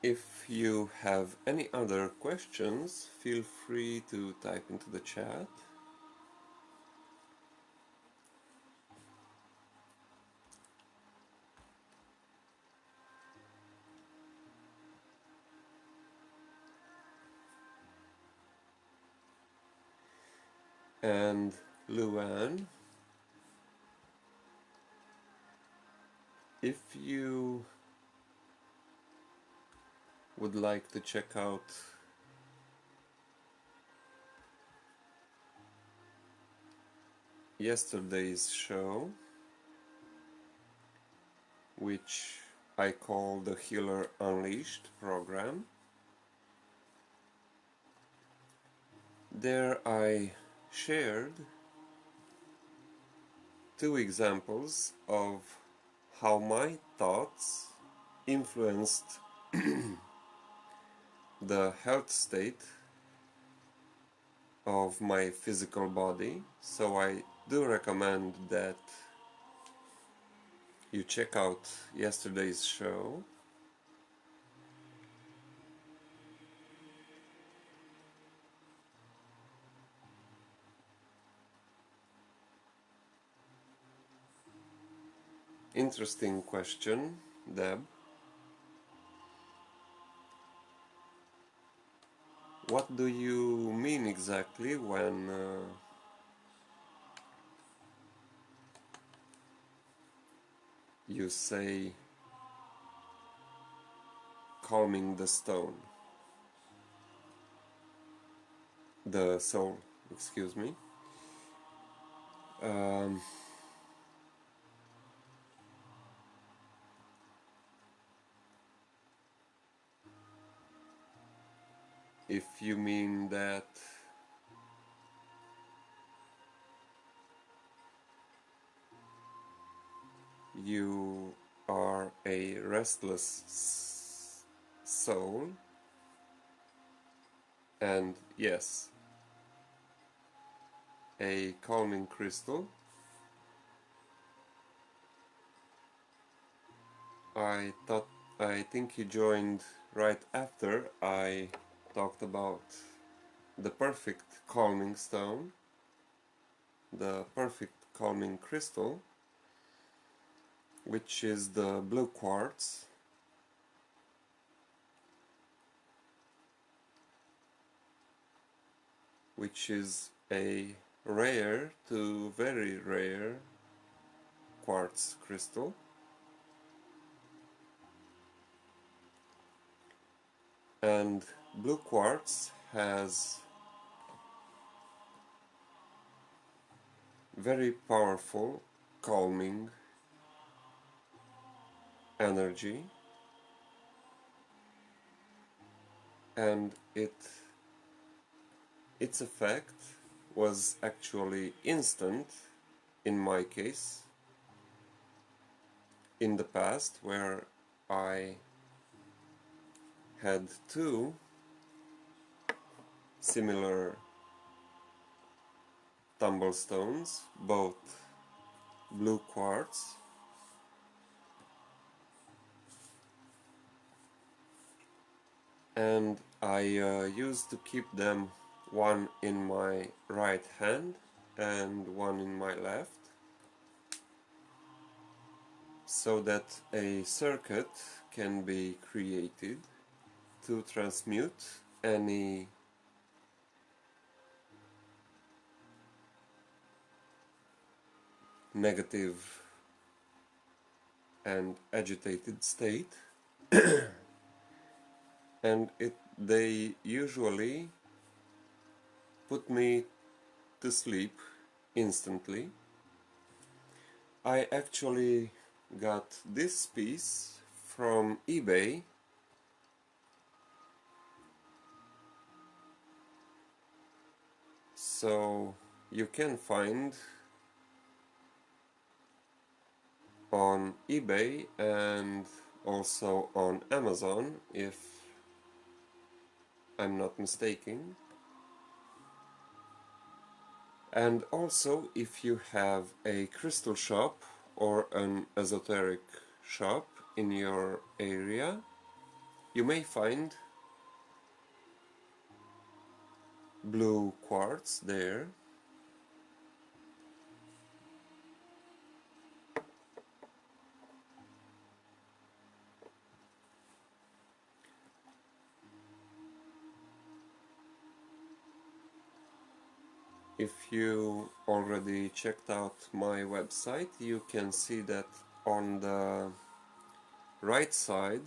If you have any other questions, feel free to type into the chat. And Luann, if you would like to check out yesterday's show, which I call the Healer Unleashed program, there I shared two examples of how my thoughts influenced the health state of my physical body. So I do recommend that you check out yesterday's show. Interesting question, Deb. What do you mean exactly when you say calming the stone? The soul, excuse me. Um, if you mean that you are a restless soul, and yes, a calming crystal, I think you joined right after I talked about the perfect calming stone, the perfect calming crystal, which is the blue quartz, which is a rare to very rare quartz crystal, and blue quartz has very powerful calming energy, and its effect was actually instant in my case in the past, where I had two similar tumblestones, both blue quartz, and I used to keep them one in my right hand and one in my left, so that a circuit can be created to transmute any negative and agitated state, and they usually put me to sleep instantly. I actually got this piece from eBay, so you can find on eBay and also on Amazon, if I'm not mistaken. And also, if you have a crystal shop or an esoteric shop in your area, you may find blue quartz there. If you already checked out my website, you can see that on the right side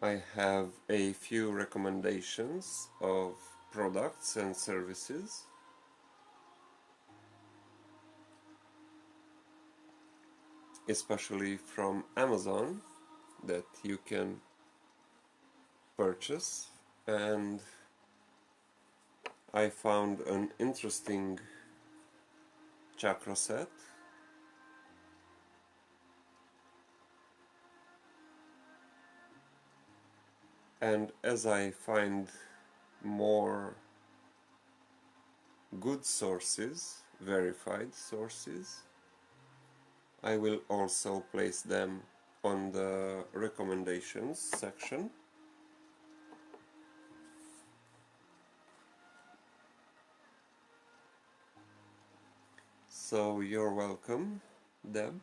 I have a few recommendations of products and services, especially from Amazon, that you can purchase. And I found an interesting chakra set, and as I find more good sources, verified sources, I will also place them on the recommendations section. So you're welcome, Deb.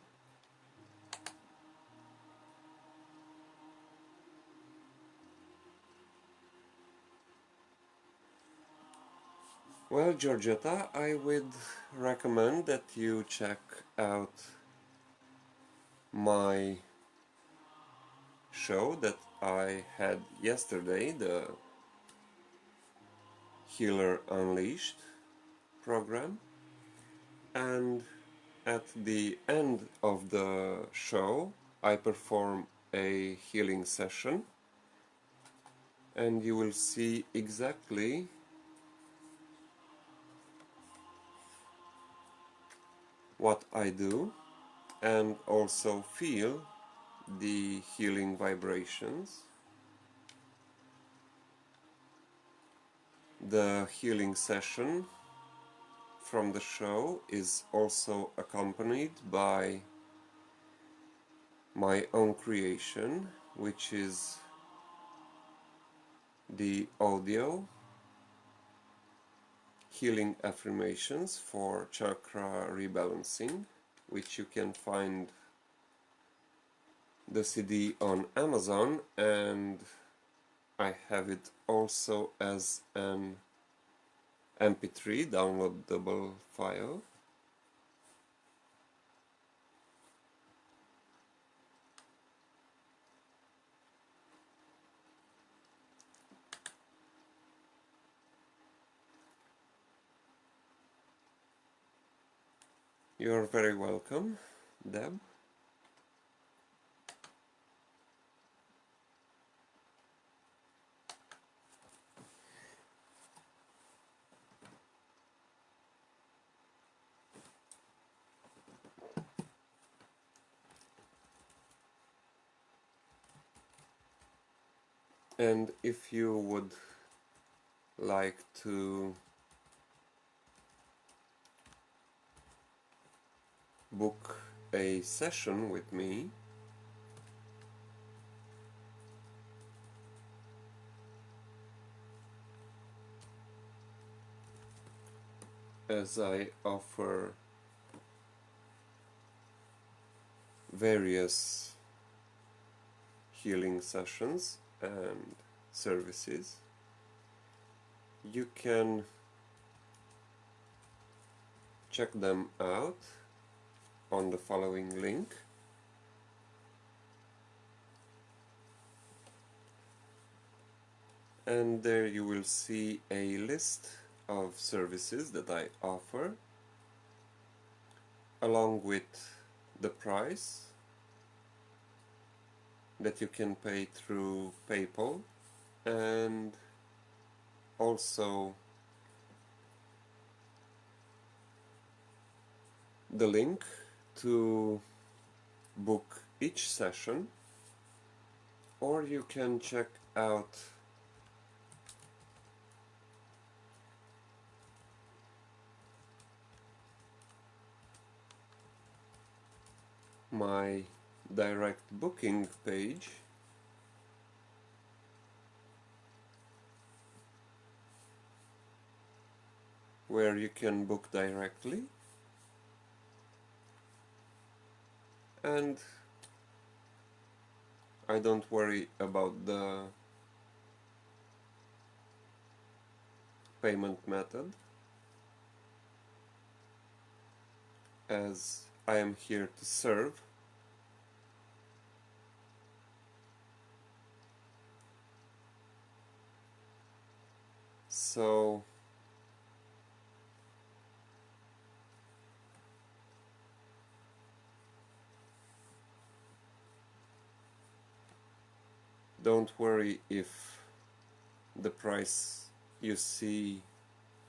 Well, Georgetta, I would recommend that you check out my show that I had yesterday, the Healer Unleashed program, and at the end of the show I perform a healing session, and you will see exactly what I do, and also feel the healing vibrations. The healing session from the show is also accompanied by my own creation, which is the audio healing affirmations for chakra rebalancing, which you can find the CD on Amazon, and I have it also as an MP3 downloadable file. You're very welcome, Deb. And if you would like to book a session with me, as I offer various healing sessions and services, you can check them out on the following link. And there you will see a list of services that I offer, along with the price that you can pay through PayPal, and also the link to book each session, or you can check out my direct booking page, where you can book directly, and I don't worry about the payment method, as I am here to serve. So don't worry if the price you see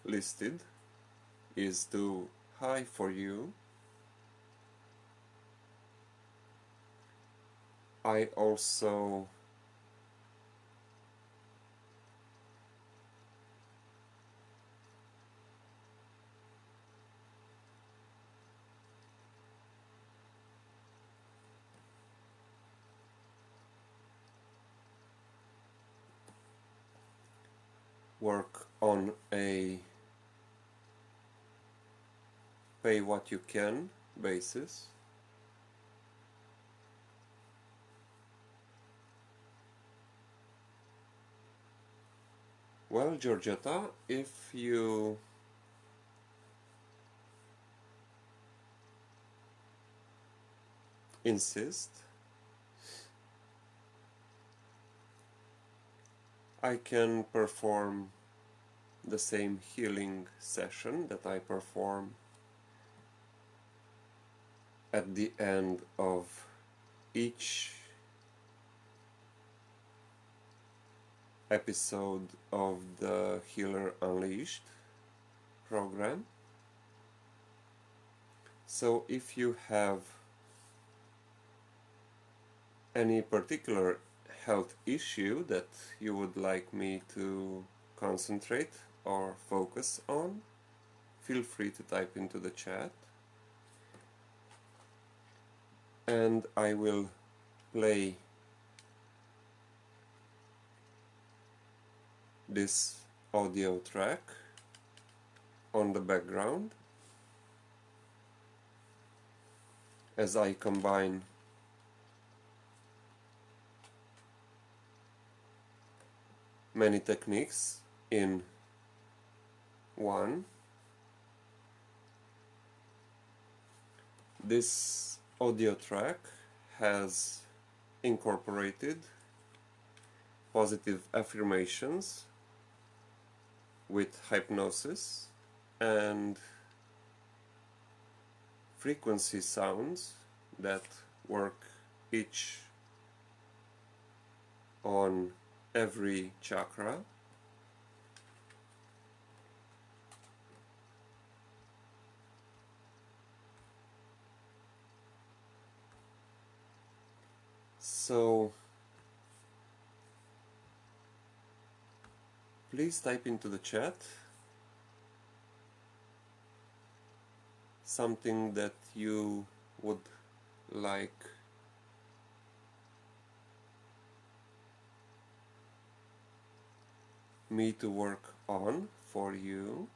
listed is too high for you. I also work on a pay what you can basis. Well, Georgetta, if you insist, I can perform the same healing session that I perform at the end of each episode of the Healer Unleashed program. So if you have any particular health issue that you would like me to concentrate or focus on, feel free to type into the chat, and I will play this audio track on the background as I combine many techniques in one. This audio track has incorporated positive affirmations with hypnosis and frequency sounds that work each on every chakra. So please type into the chat something that you would like me to work on for you.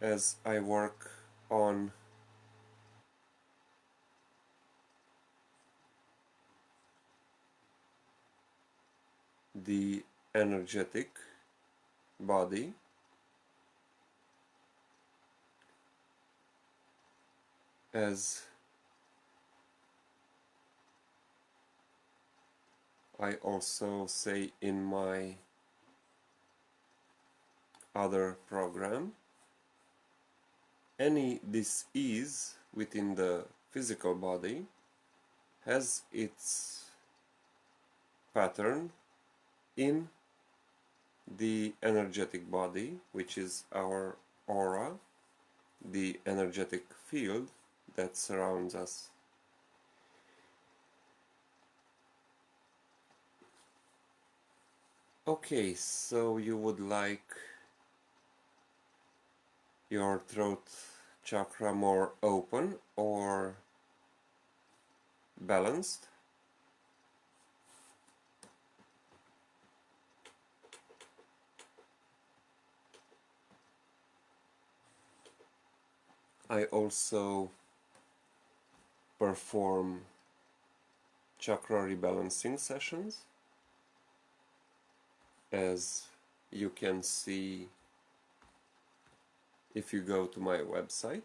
As I work on the energetic body, as I also say in my other program, any dis-ease within the physical body has its pattern in the energetic body, which is our aura, the energetic field that surrounds us. Okay, so you would like your throat chakra more open or balanced? I also perform chakra rebalancing sessions, as you can see if you go to my website.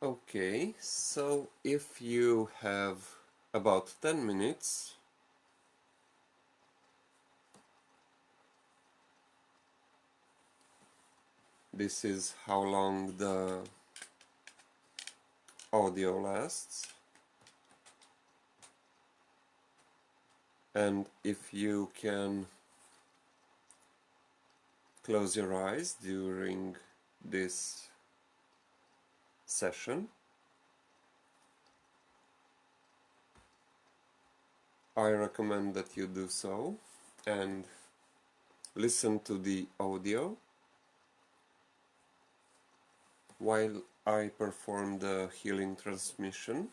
Okay, so if you have about 10 minutes, this is how long the audio lasts, and if you can close your eyes during this session, I recommend that you do so and listen to the audio while I perform the healing transmission.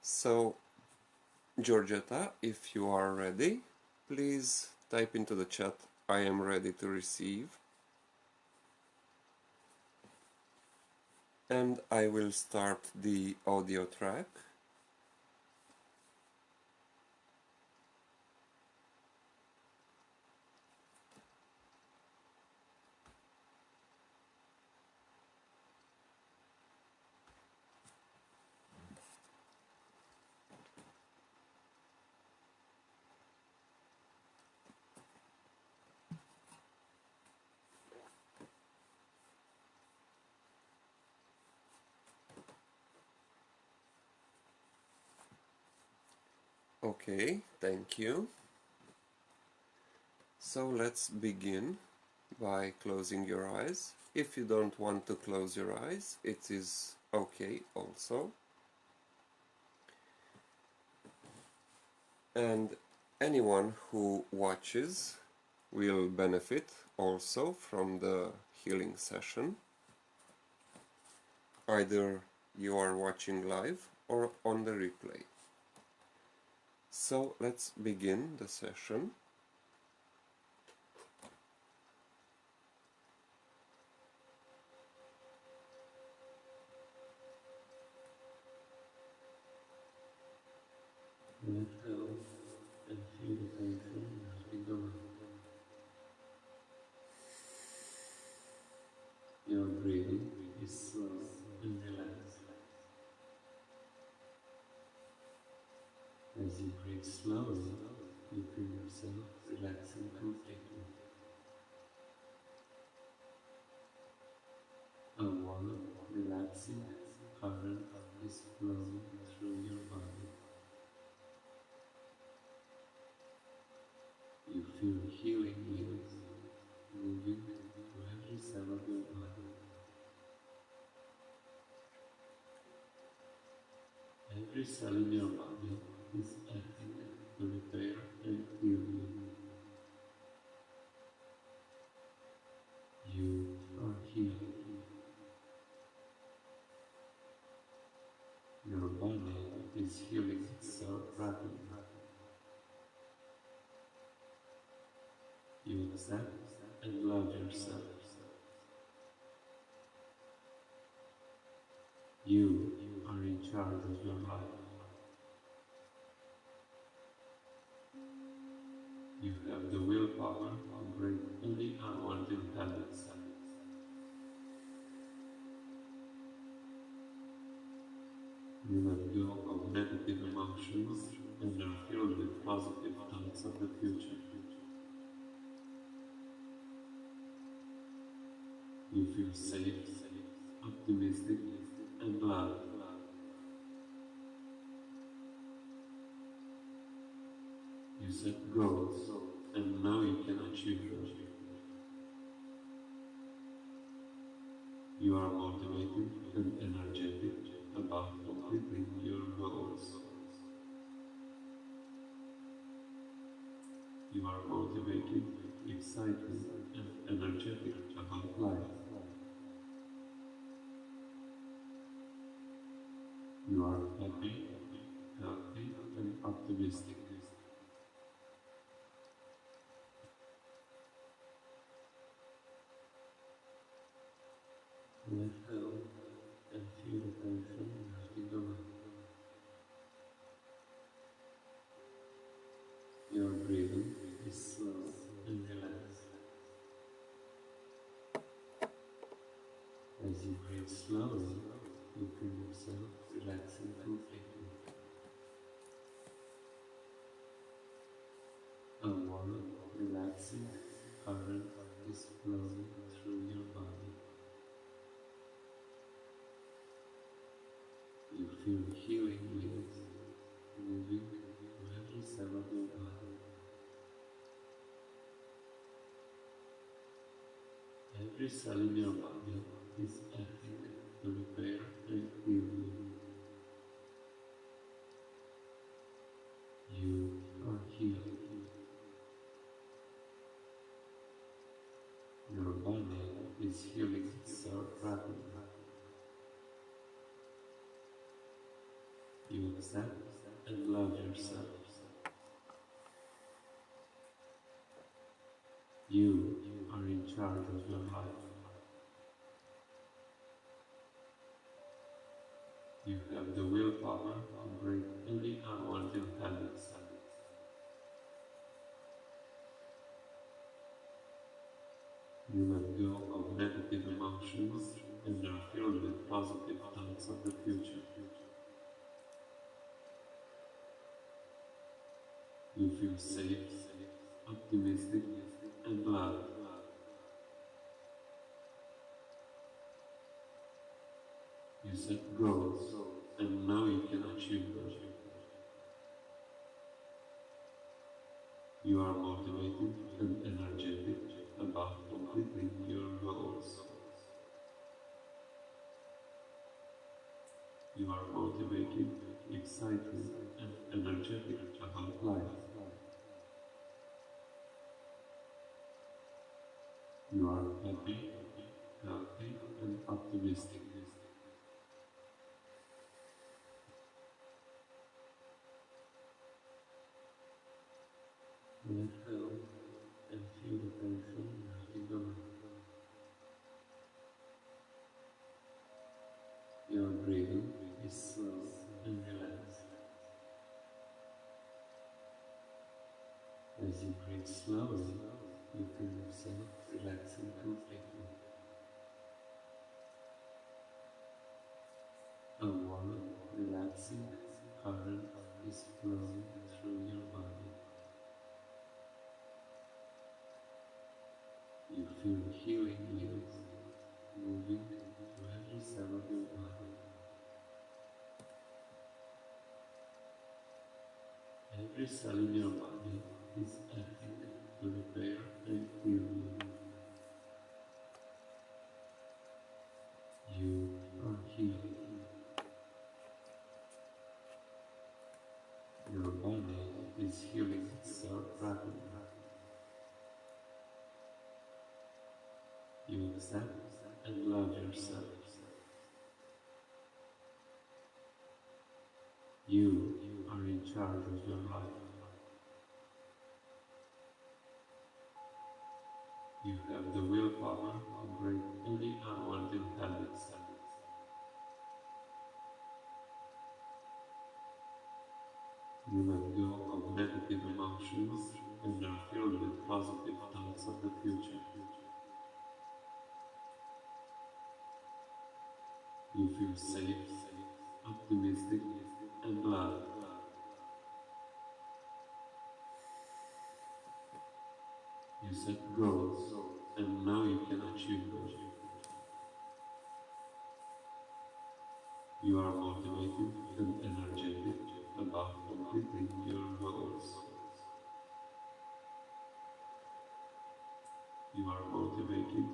So, Georgetta, if you are ready, please type into the chat, I am ready to receive. And I will start the audio track. Okay, thank you. So let's begin by closing your eyes. If you don't want to close your eyes, it is okay also. And anyone who watches will benefit also from the healing session. either you are watching live or on the replay. So let's begin the session. Let go and feel the tension melting away. Your breathing is slow and relaxed. As you breathe slowly, you feel yourself relaxing completely. A warm, relaxing current is flowing through your body. You feel healing waves moving through every cell of your body. Every cell in your body is acting to repair and heal you. You are healed. Your body is healing itself rapidly. You accept and love yourself. You are in charge of your life. You have the willpower to break any unwanted habits. You let go of negative emotions and are filled with positive thoughts of the future. You feel safe, optimistic, and loved. You set goals and know you can achieve them. You are motivated and energetic about completing your goals. You are motivated, excited, and energetic about life. You are happy, healthy, and optimistic. Let go and feel the tension melting away. Your breathing is slow and relaxed. As you breathe slowly, you feel yourself relaxing completely. A warm, relaxing current is flowing through your body. You feel healing waves moving through every cell of your body. Every cell in your body is acting to repair and heal you. You are healed. Your body is healing itself rapidly. You accept and love yourself. You are in charge of your life. You have the willpower to break any unwanted habits. You let go of negative emotions and are filled with positive thoughts of the future. You feel safe, optimistic, and loved. You set goals and know you can achieve them. You are motivated and energetic about completing your goals. You are motivated, excited, and energetic about life. You are happy, healthy, and optimistic. Let go and feel the tension melting away. Your breathing is slow and relaxed. As you breathe slowly, you feel yourself relaxing completely. A warm, relaxing current is flowing through your body. You feel healing waves moving through every cell of your body. Every cell in your body is acting to repair and heal you. You are healed. Your body is healing itself rapidly. You accept and love yourself. You are in charge of your life. You have the willpower to break any unwanted habits. You let go of negative emotions and are filled with positive thoughts of the future. You feel safe, optimistic, and loved. You set goals and know you can achieve them. You are motivated and energetic about completing your goals. You are motivated,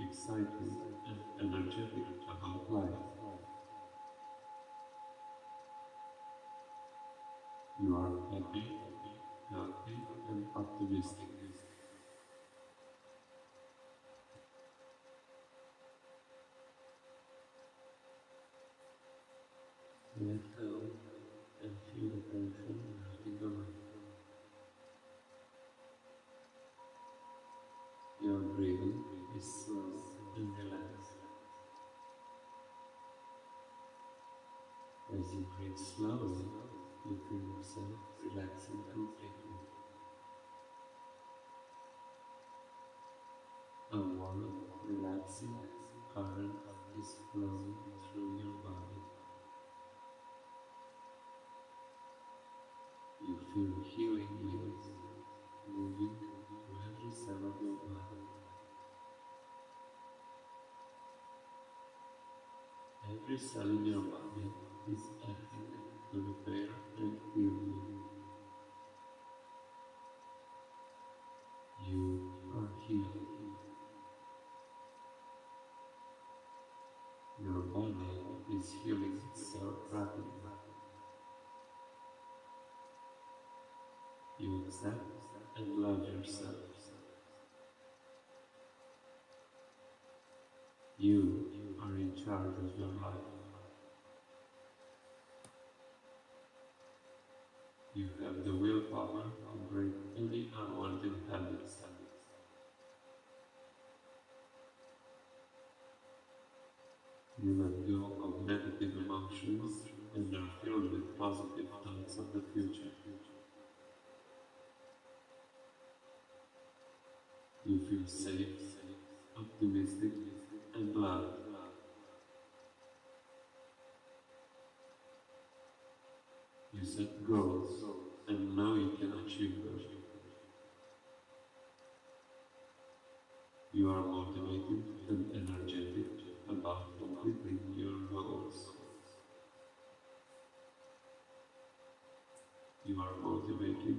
excited, and energetic about life. You are happy, healthy, and optimistic. Let go and feel the tension melting away. Your breathing is slow and relaxed. As you breathe slowly, you feel yourself relaxing completely. A warm, relaxing current is flowing through your body. You feel healing waves moving through every cell of your body. Every cell in your body is acting to repair and heal you. You are healed. Your body is healing itself rapidly. You accept and love yourself. You are in charge of your life. You have the willpower to break any unwanted habits. You let go of negative emotions and are filled with positive thoughts of the future. You feel safe, optimistic, and loved. You set goals and know you can achieve them. You are motivated and energetic about completing your goals. You are motivated,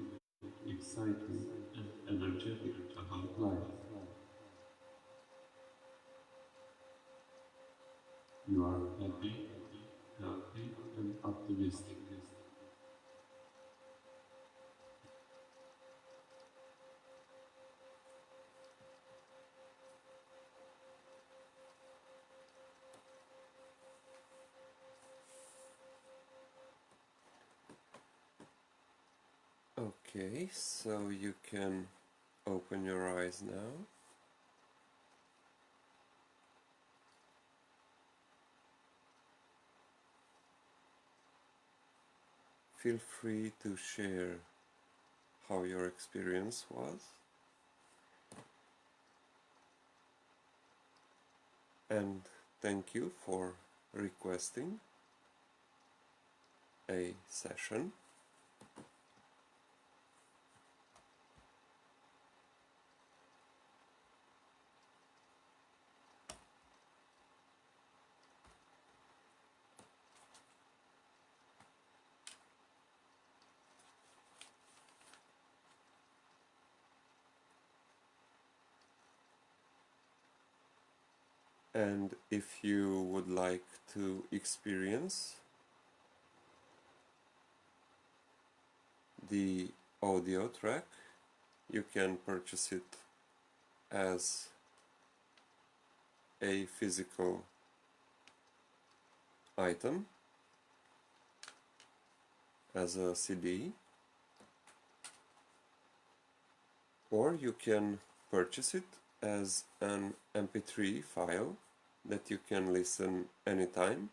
excited, and energetic about life. You are happy, healthy, and optimistic. Okay, so you can open your eyes now. Feel free to share how your experience was, and thank you for requesting a session. And if you would like to experience the audio track, you can purchase it as a physical item, as a CD, or you can purchase it as an MP3 file that you can listen anytime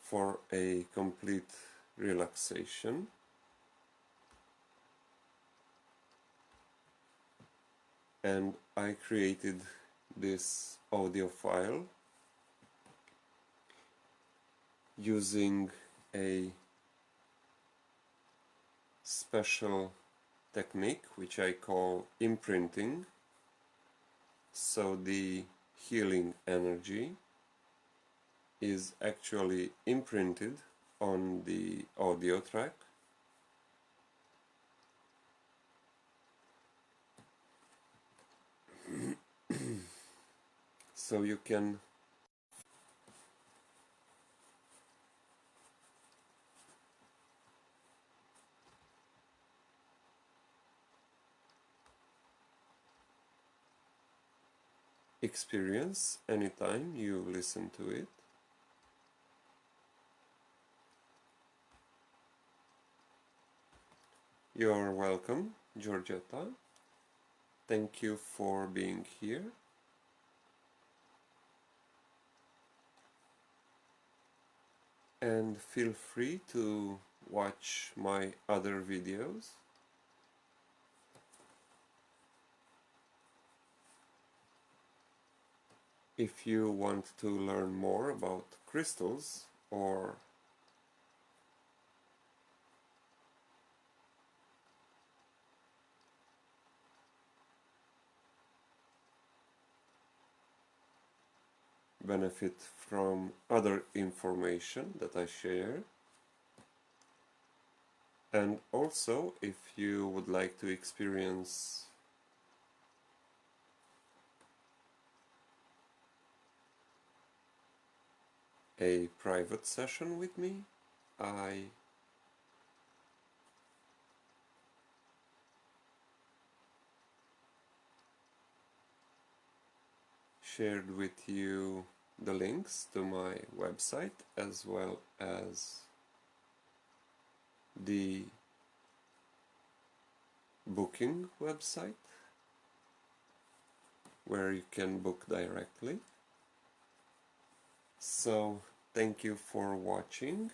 for a complete relaxation. And I created this audio file using a special technique which I call imprinting. So the healing energy is actually imprinted on the audio track, so you can experience anytime you listen to it. You're welcome, Georgetta. Thank you for being here. And feel free to watch my other videos. If you want to learn more about crystals or benefit from other information that I share, and also if you would like to experience a private session with me, I shared with you the links to my website as well as the booking website where you can book directly. So thank you for watching,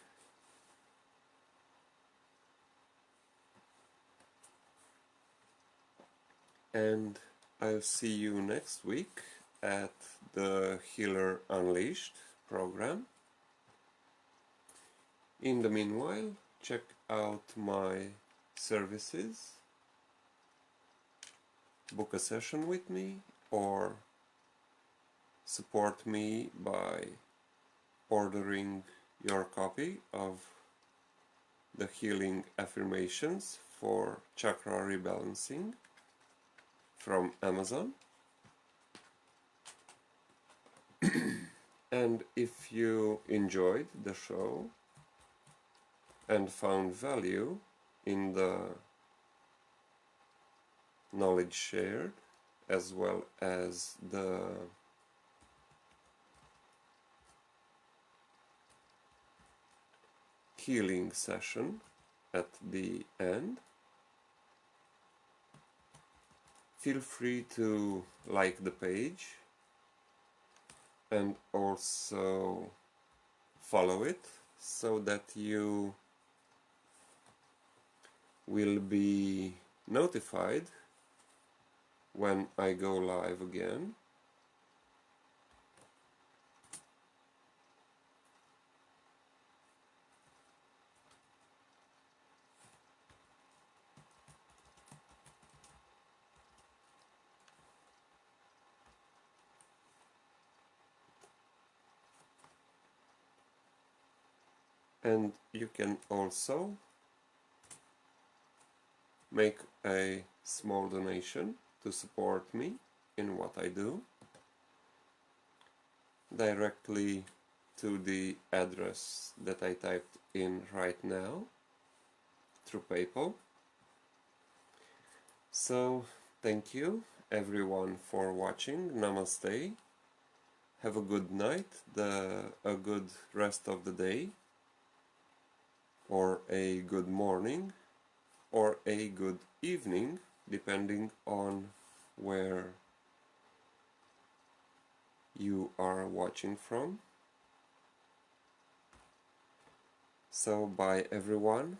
and I'll see you next week at the Healer Unleashed program. In the meanwhile, check out my services, book a session with me, or support me by ordering your copy of the healing affirmations for chakra rebalancing from Amazon. And if you enjoyed the show and found value in the knowledge shared as well as the healing session at the end. Feel free to like the page and also follow it so that you will be notified when I go live again. And you can also make a small donation to support me in what I do directly to the address that I typed in right now through PayPal. So thank you everyone for watching. Namaste. Have a good night, a good rest of the day, or a good morning, or a good evening, depending on where you are watching from. So bye everyone.